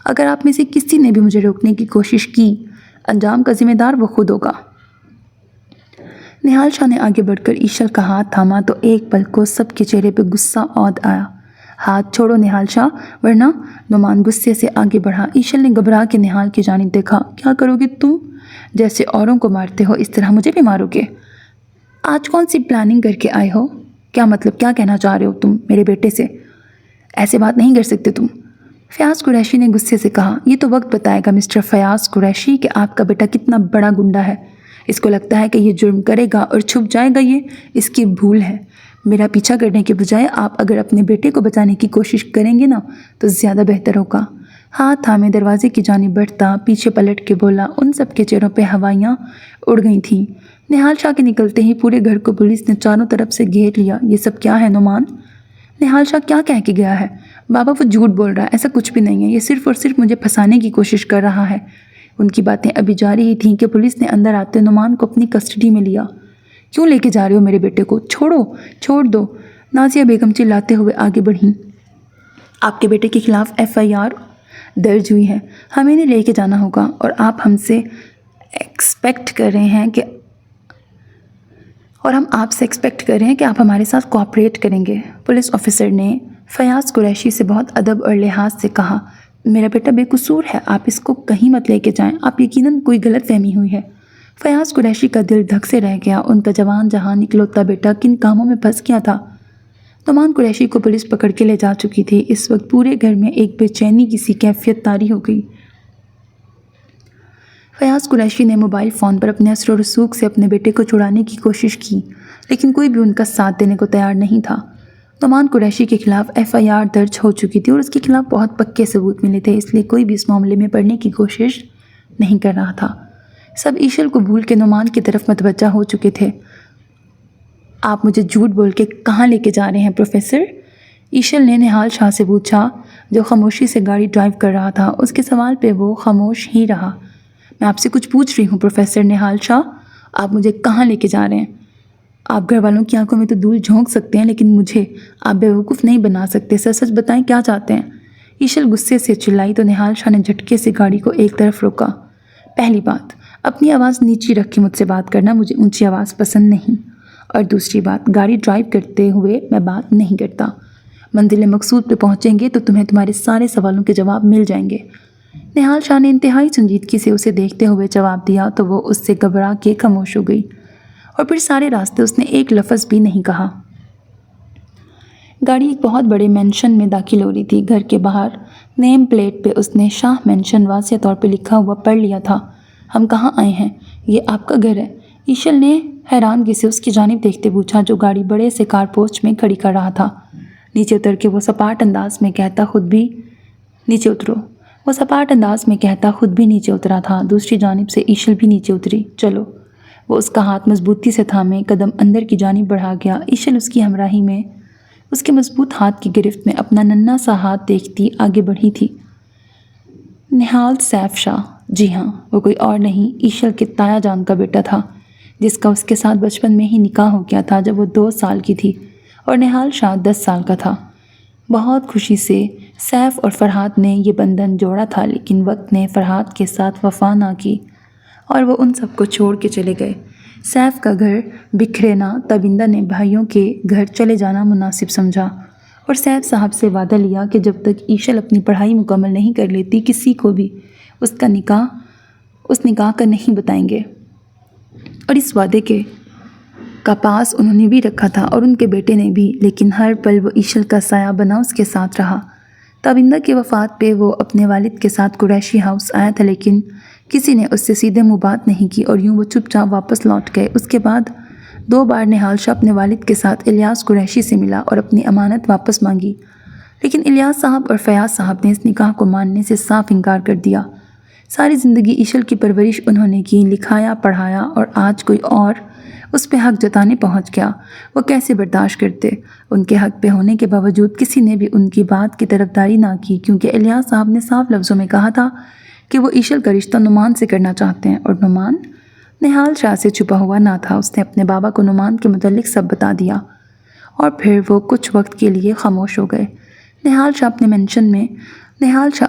اگر آپ میں سے کسی نے بھی مجھے روکنے کی کوشش کی، انجام کا ذمہ دار وہ خود ہوگا۔ نہال شاہ نے آگے بڑھ کر ایشل کا ہاتھ تھاما تو ایک پل کو سب کے چہرے پہ غصہ عود آیا۔ ہاتھ چھوڑو نہال شاہ، ورنہ۔ نعمان غصے سے آگے بڑھا۔ ایشل نے گھبرا کے نہال کی جانب دیکھا۔ کیا کرو گے تم؟ جیسے اوروں کو مارتے ہو اس طرح مجھے بھی مارو گے؟ آج کون سی پلاننگ کر کے آئے ہو؟ کیا مطلب، کیا کہنا چاہ رہے ہو تم میرے بیٹے سے؟ ایسے بات نہیں کر سکتے تم، فیاض قریشی نے غصے سے کہا۔ یہ تو وقت بتائے گا مسٹر فیاض قریشی کہ آپ کا بیٹا کتنا بڑا گنڈا ہے۔ اس کو لگتا ہے کہ یہ جرم کرے گا اور چھپ جائے گا، یہ اس کی بھول ہے۔ میرا پیچھا کرنے کے بجائے آپ اگر اپنے بیٹے کو بچانے کی کوشش کریں گے نا تو زیادہ بہتر ہوگا۔ ہاتھ تھامے دروازے کی جانب بڑھتا پیچھے پلٹ کے بولا۔ ان سب کے چہروں پہ ہوائیاں اڑ گئی تھیں۔ نہال شاہ کے نکلتے ہی پورے گھر کو پولیس نے چاروں طرف سے گھیر لیا۔ یہ سب کیا ہے نعمان؟ نہال شاہ کیا کہہ کے گیا ہے؟ بابا وہ جھوٹ بول رہا ہے، ایسا کچھ بھی نہیں ہے، یہ صرف اور صرف مجھے پھنسانے کی کوشش کر رہا ہے۔ ان کی باتیں ابھی جاری ہی تھیں کہ پولیس نے اندر آتے نعمان کو اپنی کسٹڈی میں لیا۔ کیوں لے کے جا رہے ہو میرے بیٹے کو؟ چھوڑو، چھوڑ دو، نازیہ بیگم چلاتے ہوئے آگے بڑھیں۔ آپ کے بیٹے کے خلاف FIR درج ہوئی ہے، ہمیں انہیں لے کے جانا ہوگا، اور آپ ہم سے ایکسپیکٹ کر رہے ہیں کہ ہم آپ سے ایکسپیکٹ کر رہے ہیں کہ آپ ہمارے ساتھ کوآپریٹ کریں گے۔ پولیس آفیسر نے فیاض قریشی سے بہت ادب اور لحاظ سے کہا۔ میرا بیٹا بے قصور ہے، آپ اس کو کہیں مت لے کے جائیں، آپ یقیناً کوئی غلط فہمی ہوئی ہے۔ فیاض قریشی کا دل دھک سے رہ گیا، ان کا جوان جہاں اکلوتا بیٹا کن کاموں میں پھنس گیا تھا۔ نعمان قریشی کو پولیس پکڑ کے لے جا چکی تھی۔ اس وقت پورے گھر میں ایک بے چینی کی سی کیفیت طاری ہو گئی۔ فیاض قریشی نے موبائل فون پر اپنے اثر و رسوخ سے اپنے بیٹے کو چھڑانے کی کوشش کی، لیکن کوئی بھی ان کا ساتھ دینے کو تیار نہیں تھا۔ نعمان قریشی کے خلاف FIR درج ہو چکی تھی اور اس کے خلاف بہت پکے ثبوت ملے تھے، اس لیے کوئی بھی اس معاملے میں پڑنے کی کوشش نہیں کر رہا تھا۔ سب ایشل کو بھول کے نعمان کی طرف متوجہ ہو چکے تھے۔ آپ مجھے جھوٹ بول کے کہاں لے کے جا رہے ہیں پروفیسر؟ ایشل نے نہال شاہ سے پوچھا، جو خاموشی سے گاڑی ڈرائیو کر رہا تھا۔ اس کے سوال پہ وہ خاموش ہی رہا۔ میں آپ سے کچھ پوچھ رہی ہوں پروفیسر نہال شاہ، آپ مجھے کہاں لے کے جا رہے ہیں؟ آپ گھر والوں کی آنکھوں میں تو دھول جھونک سکتے ہیں، لیکن مجھے آپ بیوقوف نہیں بنا سکتے۔ سچ سچ بتائیں کیا چاہتے ہیں؟ ایشل غصے سے چلائی تو نہال شاہ نے جھٹکے سے گاڑی کو ایک طرف روکا۔ پہلی بات، اپنی آواز نیچی رکھ کے مجھ سے بات کرنا، مجھے اونچی آواز پسند نہیں۔ اور دوسری بات، گاڑی ڈرائیو کرتے ہوئے میں بات نہیں کرتا۔ منزل مقصود پہ پہنچیں گے تو تمہیں تمہارے سارے سوالوں کے جواب مل جائیں گے۔ نہال شاہ نے انتہائی سنجیدگی سے اسے دیکھتے ہوئے جواب دیا تو وہ اس سے گھبرا کے خاموش ہو گئی، اور پھر سارے راستے اس نے ایک لفظ بھی نہیں کہا۔ گاڑی ایک بہت بڑے مینشن میں داخل ہو رہی تھی۔ گھر کے باہر نیم پلیٹ پہ اس نے شاہ مینشن واضح طور پہ لکھا ہوا پڑھ لیا تھا۔ ہم کہاں آئے ہیں؟ یہ آپ کا گھر ہے؟ ایشل نے حیرانگی سے اس کی جانب دیکھتے پوچھا، جو گاڑی بڑے سے کار پوسٹ میں کھڑی کر رہا تھا۔ نیچے اتر کے وہ سپاٹ انداز میں کہتا خود بھی نیچے اترو۔ وہ سپاٹ انداز میں کہتا خود بھی نیچے اترا تھا۔ دوسری جانب سے ایشل بھی نیچے اتری۔ چلو۔ وہ اس کا ہاتھ مضبوطی سے تھامے قدم اندر کی جانب بڑھا گیا۔ ایشل اس کی ہمراہی میں اس کے مضبوط ہاتھ کی گرفت میں اپنا ننھا سا ہاتھ دیکھتی آگے بڑھی تھی۔ نہال سیف شاہ، جی ہاں، وہ کوئی اور نہیں، ایشل کے تایا جان کا بیٹا تھا، جس کا اس کے ساتھ بچپن میں ہی نکاح ہو گیا تھا جب وہ 2 سال کی تھی، اور نہال شاہ 10 سال کا تھا۔ بہت خوشی سے سیف اور فرحات نے یہ بندھن جوڑا تھا، لیکن وقت نے فرحات کے ساتھ وفا نہ کی اور وہ ان سب کو چھوڑ کے چلے گئے۔ سیف کا گھر بکھرینا تابندہ نے بھائیوں کے گھر چلے جانا مناسب سمجھا، اور سیف صاحب سے وعدہ لیا کہ جب تک ایشل اپنی پڑھائی مکمل نہیں کر لیتی کسی کو بھی اس نکاح کا نہیں بتائیں گے، اور اس وعدے کا پاس انہوں نے بھی رکھا تھا اور ان کے بیٹے نے بھی، لیکن ہر پل وہ ایشل کا سایہ بنا اس کے ساتھ رہا۔ تابندہ کی وفات پہ وہ اپنے والد کے ساتھ قریشی ہاؤس آیا تھا، لیکن کسی نے اس سے سیدھے منہ بات نہیں کی اور یوں وہ چپ چاپ واپس لوٹ گئے۔ اس کے بعد 2 بار نہال شاہ اپنے والد کے ساتھ الیاس قریشی سے ملا اور اپنی امانت واپس مانگی۔ لیکن الیاس صاحب اور فیاض صاحب نے اس نکاح کو ماننے سے صاف انکار کر دیا۔ ساری زندگی عشل کی پرورش انہوں نے کی، لکھایا پڑھایا، اور آج کوئی اور اس پہ حق جتانے پہنچ گیا۔ وہ کیسے برداشت کرتے؟ ان کے حق پہ ہونے کے باوجود کسی نے بھی ان کی بات کی طرفداری نہ کی، کیونکہ الیاس صاحب نے صاف لفظوں میں کہا تھا کہ وہ عشل کا رشتہ نعمان سے کرنا چاہتے ہیں، اور نعمان نہال شاہ سے چھپا ہوا نہ تھا۔ اس نے اپنے بابا کو نعمان کے متعلق سب بتا دیا، اور پھر وہ کچھ وقت کے لیے خاموش ہو گئے۔ نہال شاہ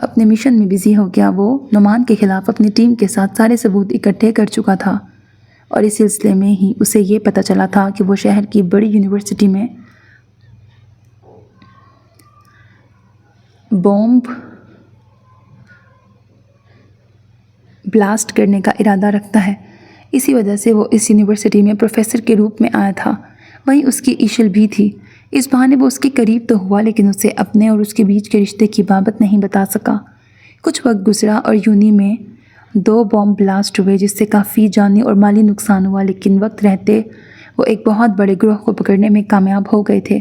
اپنے مشن میں بزی ہو گیا۔ وہ نعمان کے خلاف اپنی ٹیم کے ساتھ سارے ثبوت اکٹھے کر چکا تھا، اور اس سلسلے میں ہی اسے یہ پتہ چلا تھا کہ وہ شہر کی بڑی یونیورسٹی میں بومب بلاسٹ کرنے کا ارادہ رکھتا ہے۔ اسی وجہ سے وہ اس یونیورسٹی میں پروفیسر کے روپ میں آیا تھا۔ وہیں اس کی عشل بھی تھی۔ اس بہانے وہ اس کے قریب تو ہوا، لیکن اسے اپنے اور اس کے بیچ کے رشتے کی بابت نہیں بتا سکا۔ کچھ وقت گزرا اور یونی میں 2 بومب بلاسٹ ہوئے، جس سے کافی جانی اور مالی نقصان ہوا، لیکن وقت رہتے وہ ایک بہت بڑے گروہ کو پکڑنے میں کامیاب ہو گئے تھے،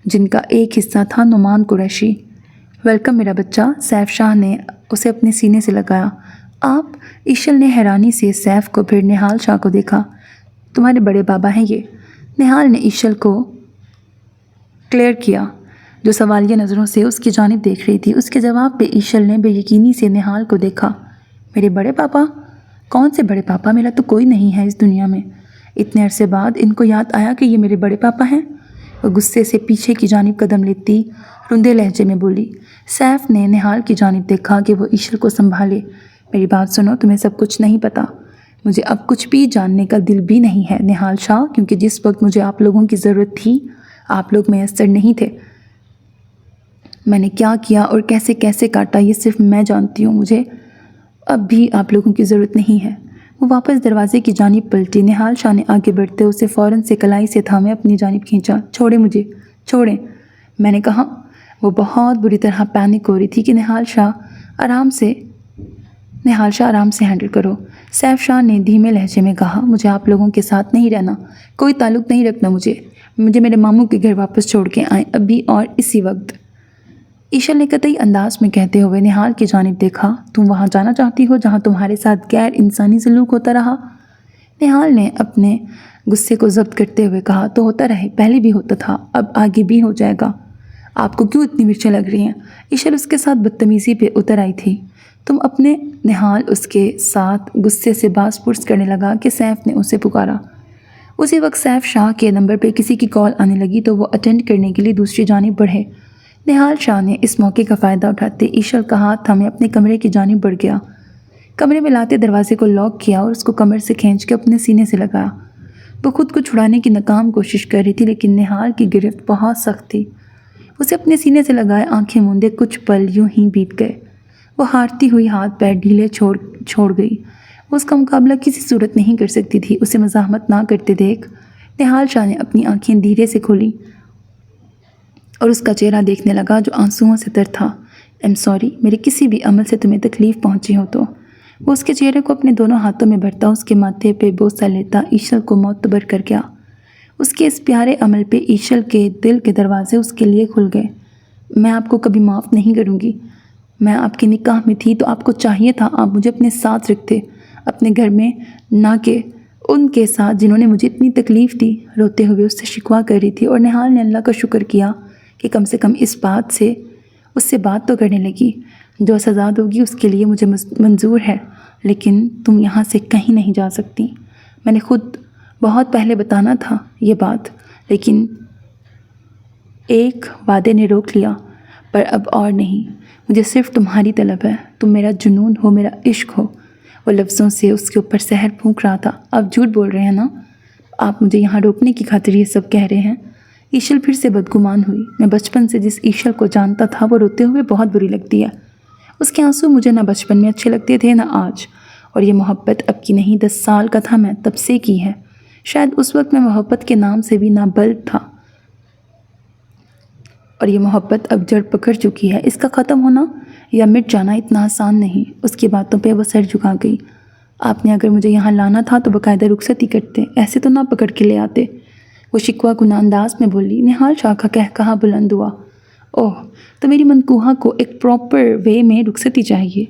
جن کا ایک حصہ تھا نعمان قریشی۔ ویلکم میرا بچہ، سیف شاہ نے اسے اپنے سینے سے لگایا۔ آپ؟ عشل نے حیرانی سے سیف کو پھر نہال شاہ کو دیکھا۔ تمہارے بڑے بابا ہیں یہ؟ نہال نے عشل کو کلیئر کیا، جو سوالیہ نظروں سے اس کی جانب دیکھ رہی تھی۔ اس کے جواب پہ عشل نے بے یقینی سے نہال کو دیکھا۔ میرے بڑے پاپا؟ کون سے بڑے پاپا؟ میرا تو کوئی نہیں ہے اس دنیا میں۔ اتنے عرصے بعد ان کو یاد آیا کہ یہ میرے بڑے پاپا ہیں۔ وہ غصے سے پیچھے کی جانب قدم لیتی رندے لہجے میں بولی۔ سیف نے نہال کی جانب دیکھا کہ وہ عشل کو سنبھالے۔ میری بات سنو، تمہیں سب کچھ نہیں پتا۔ مجھے اب کچھ بھی جاننے کا دل بھی نہیں ہے نہال شاہ، کیونکہ جس وقت مجھے آپ لوگوں کی ضرورت تھی آپ لوگ میسر نہیں تھے۔ میں نے کیا کیا اور کیسے کیسے کاٹا یہ صرف میں جانتی ہوں۔ مجھے اب بھی آپ لوگوں کی ضرورت نہیں ہے۔ وہ واپس دروازے کی جانب پلٹی۔ نہال شاہ نے آگے بڑھتے اسے فوراً سے کلائی سے تھامے اپنی جانب کھینچا۔ چھوڑیں مجھے، چھوڑیں، میں نے کہا۔ وہ بہت بری طرح پینک ہو رہی تھی کہ نہال شاہ آرام سے ہینڈل کرو۔ سیف شاہ نے دھیمے لہجے میں کہا، مجھے آپ لوگوں کے ساتھ نہیں رہنا، کوئی تعلق نہیں رکھنا مجھے میرے ماموں کے گھر واپس چھوڑ کے آئیں، ابھی اور اسی وقت۔ عشل نے قطعی انداز میں کہتے ہوئے نہال کی جانب دیکھا۔ تم وہاں جانا چاہتی ہو جہاں تمہارے ساتھ غیر انسانی سلوک ہوتا رہا؟ نہال نے اپنے غصے کو ضبط کرتے ہوئے کہا، تو ہوتا رہے، پہلے بھی ہوتا تھا، اب آگے بھی ہو جائے گا۔ آپ کو کیوں اتنی مرچیں لگ رہی ہیں؟ عشل اس کے ساتھ بدتمیزی پہ اتر آئی تھی۔ تم اپنے نہال اس کے ساتھ غصے سے باز پرس کرنے لگا کہ سیف نے اسے پکارا۔ اسی وقت سیف شاہ کے نمبر پہ کسی کی کال آنے لگی تو وہ اٹینڈ کرنے کے لیے دوسری جانب بڑھے۔ نہال شاہ نے اس موقع کا فائدہ اٹھاتے عشل کا ہاتھ تھامے اپنے کمرے کی جانب بڑھ گیا۔ کمرے میں لاتے دروازے کو لاک کیا اور اس کو کمر سے کھینچ کے اپنے سینے سے لگایا۔ وہ خود کو چھڑانے کی ناکام کوشش کر رہی تھی، لیکن نہال کی گرفت بہت سخت تھی۔ اسے اپنے سینے سے لگائے آنکھیں موندے کچھ پل یوں ہی بیت گئے۔ وہ ہارتی ہوئی ہاتھ پیر ڈھیلے چھوڑ گئی۔ وہ اس کا مقابلہ کسی صورت نہیں کر سکتی تھی۔ اسے مزاحمت نہ کرتے دیکھ نہال شاہ نے اپنی آنکھیں دھیرے سے کھولی اور اس کا چہرہ دیکھنے لگا جو آنسوؤں سے تر تھا۔ ایم سوری، میرے کسی بھی عمل سے تمہیں تکلیف پہنچی ہو تو۔ وہ اس کے چہرے کو اپنے دونوں ہاتھوں میں بھرتا، اس کے ماتھے پہ بوسہ لیتا عشل کو معتبر کر گیا۔ اس کے اس پیارے عمل پہ عشل کے دل کے دروازے اس کے لیے کھل گئے۔ میں آپ کو کبھی معاف نہیں کروں گی۔ میں آپ کے نکاح میں تھی تو آپ کو چاہیے تھا آپ مجھے اپنے ساتھ رکھتے، اپنے گھر میں، نہ کہ ان کے ساتھ جنہوں نے مجھے اتنی تکلیف دی۔ روتے ہوئے اس سے شکوہ کر رہی تھی، اور نہال نے اللہ کا شکر کیا کہ کم سے کم اس سے بات تو کرنے لگی۔ جو سزا ہوگی اس کے لیے مجھے منظور ہے، لیکن تم یہاں سے کہیں نہیں جا سکتی۔ میں نے خود بہت پہلے بتانا تھا یہ بات، لیکن ایک وعدے نے روک لیا، پر اب اور نہیں۔ مجھے صرف تمہاری طلب ہے، تم میرا جنون ہو، میرا عشق ہو۔ وہ لفظوں سے اس کے اوپر زہر پھونک رہا تھا۔ آپ جھوٹ بول رہے ہیں نا؟ آپ مجھے یہاں روکنے کی خاطر یہ سب کہہ رہے ہیں؟ عشل پھر سے بدگمان ہوئی۔ میں بچپن سے جس عشل کو جانتا تھا وہ روتے ہوئے بہت بری لگتی ہے۔ اس کے آنسو مجھے نہ بچپن میں اچھے لگتے تھے نہ آج، اور یہ محبت اب کی نہیں، 10 سال کا تھا میں تب سے کی ہے۔ شاید اس وقت میں محبت کے نام سے بھی نابلد تھا، اور یہ محبت اب جڑ پکڑ چکی ہے۔ اس کا ختم ہونا یا مٹ جانا اتنا آسان نہیں۔ اس کی باتوں پہ وہ سر جھکا گئی۔ آپ نے اگر مجھے یہاں لانا تھا تو باقاعدہ رخصتی کرتے، ایسے تو نہ پکڑ کے لے آتے۔ وہ شکوہ گناہ انداز میں بولی۔ نہال شاہ کا قہقہا بلند ہوا۔ اوہ، تو میری منکوہا کو ایک پراپر وے میں رخصتی چاہیے،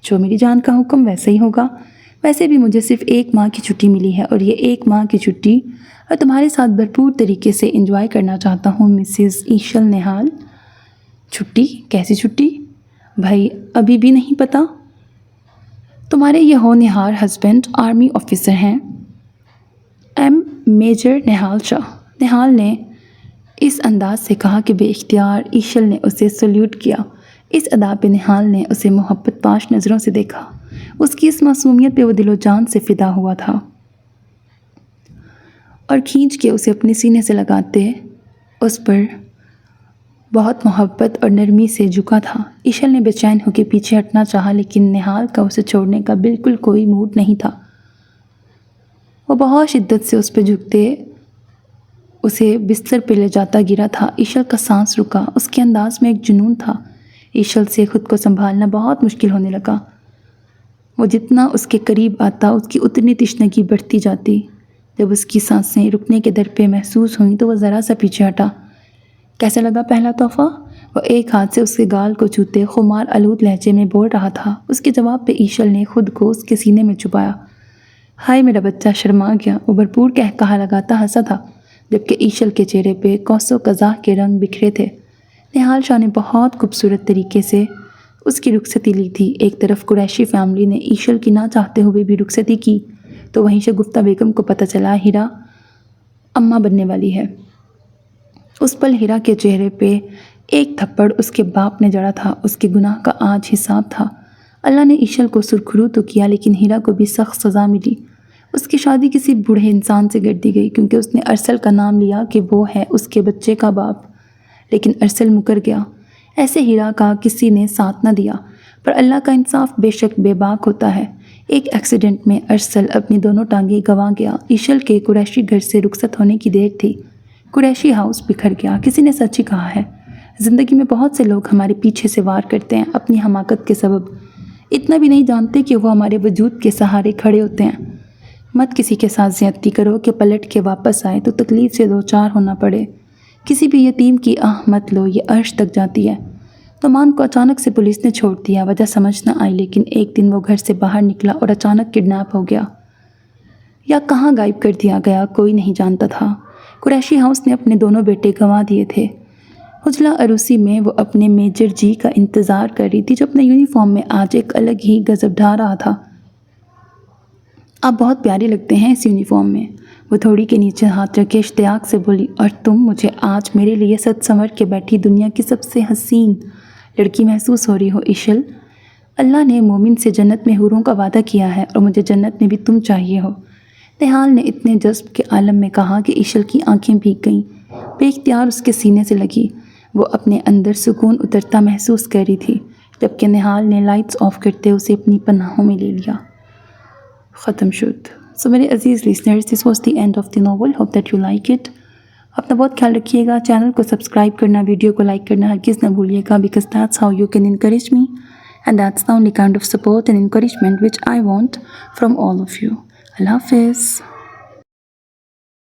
جو میری جان کا حکم ویسے ہی ہوگا۔ ویسے بھی مجھے صرف 1 ماہ کی چھٹی ملی ہے، اور یہ 1 ماہ کی چھٹی اور تمہارے ساتھ بھرپور طریقے سے انجوائے کرنا چاہتا ہوں مسز ایشل نہال۔ چھٹی؟ کیسی چھٹی؟ بھائی ابھی بھی نہیں پتہ؟ تمہارے یہ ہونہار ہسبینڈ آرمی آفیسر ہیں، میجر نہال شاہ۔ نہال نے اس انداز سے کہا کہ بے اختیار ایشل نے اسے سلیوٹ کیا۔ اس ادا پہ نہال نے اسے محبت پاش نظروں سے دیکھا۔ اس کی اس معصومیت پہ وہ دل و جان سے فدا ہوا تھا اور کھینچ کے اسے اپنے سینے سے لگاتے اس پر بہت محبت اور نرمی سے جھکا تھا۔ ایشل نے بے چین ہو کے پیچھے ہٹنا چاہا، لیکن نہال کا اسے چھوڑنے کا بالکل کوئی موڈ نہیں تھا۔ وہ بہت شدت سے اس پہ جھکتے اسے بستر پہ لے جاتا گرا تھا۔ ایشل کا سانس رکا، اس کے انداز میں ایک جنون تھا۔ ایشل سے خود کو سنبھالنا بہت مشکل ہونے لگا۔ وہ جتنا اس کے قریب آتا اس کی اتنی تشنگی بڑھتی جاتی۔ جب اس کی سانسیں رکنے کے در پہ محسوس ہوئیں تو وہ ذرا سا پیچھے ہٹا۔ کیسا لگا پہلا تحفہ؟ وہ ایک ہاتھ سے اس کے گال کو چھوتے خمار آلود لہجے میں بول رہا تھا۔ اس کے جواب پہ ایشل نے خود کو اس کے سینے میں چھپایا۔ ہائے میرا بچہ شرما گیا، وہ بھرپور کہا لگاتا ہنسا تھا، جبکہ ایشل کے چہرے پہ قوس و قزح کے رنگ بکھرے تھے۔ نہال شاہ نے بہت خوبصورت طریقے سے اس کی رخصتی لی تھی۔ ایک طرف قریشی فیملی نے ایشل کی نہ چاہتے ہوئے بھی رخصتی کی، تو وہیں شگفتہ بیگم کو پتہ چلا ہیرا اماں بننے والی ہے۔ اس پل ہیرا کے چہرے پہ ایک تھپڑ اس کے باپ نے جڑا تھا۔ اس کے گناہ کا آج حساب تھا۔ اللہ نے ایشل کو سرخرو تو کیا، لیکن ہیرا کو بھی سخت سزا ملی۔ اس کی شادی کسی بوڑھے انسان سے گردی گئی، کیونکہ اس نے ارسل کا نام لیا کہ وہ ہے اس کے بچے کا باپ، لیکن ارسل مکر گیا۔ ایسے ہیرا کا کسی نے ساتھ نہ دیا، پر اللہ کا انصاف بے شک بے باک ہوتا ہے۔ ایک ایکسیڈنٹ میں ارسل اپنی دونوں ٹانگیں گنوا گیا۔ ایشل کے قریشی گھر سے رخصت ہونے کی دیر تھی۔ قریشی ہاؤس بکھر گیا۔ کسی نے سچ ہی کہا ہے، زندگی میں بہت سے لوگ ہمارے پیچھے سے وار کرتے ہیں اپنی حماقت کے سبب، اتنا بھی نہیں جانتے کہ وہ ہمارے وجود کے سہارے کھڑے ہوتے ہیں۔ مت کسی کے ساتھ زیادتی کرو کہ پلٹ کے واپس آئے تو تکلیف سے دوچار ہونا پڑے۔ کسی بھی یتیم کی آہ مت لو، یہ عرش تک جاتی ہے۔ نعمان کو اچانک سے پولیس نے چھوڑ دیا، وجہ سمجھ نہ آئی، لیکن ایک دن وہ گھر سے باہر نکلا اور اچانک کڈنیپ ہو گیا یا کہاں غائب کر دیا گیا کوئی نہیں جانتا تھا۔ قریشی ہاؤس نے اپنے دونوں بیٹے گنوا دیے تھے۔ حجلہ عروسی میں وہ اپنے میجر جی کا انتظار کر رہی تھی، جو اپنے یونیفارم میں آج ایک الگ ہی غضب ڈھا رہا تھا۔ آپ بہت پیارے لگتے ہیں اس یونیفارم میں، وہ تھوڑی کے نیچے ہاتھ رکھے اشتیاق سے بولی، اور تم مجھے آج میرے لیے سج سنور کے بیٹھی دنیا کی سب سے حسین لڑکی محسوس ہو رہی ہو ایشل۔ اللہ نے مومن سے جنت میں حوروں کا وعدہ کیا ہے، اور مجھے جنت میں بھی تم چاہیے ہو۔ نہال نے اتنے جذب کے عالم میں کہا کہ ایشل کی آنکھیں بھیگ گئیں، بے اختیار اس کے سینے سے لگی۔ وہ اپنے اندر سکون اترتا محسوس کر رہی تھی، جبکہ نہال نے لائٹس آف کرتے اسے اپنی پناہوں میں لے لیا۔ ختم شد۔ سو میرے عزیز listeners, this was the end of the novel. Hope that you like it. اپنا بہت خیال رکھیے گا، چینل کو سبسکرائب کرنا، ویڈیو کو لائک کرنا ہرگز نہ بھولیے گا، because that's how you can encourage me and that's the only kind of support and encouragement which I want from all of you. اللہ حافظ۔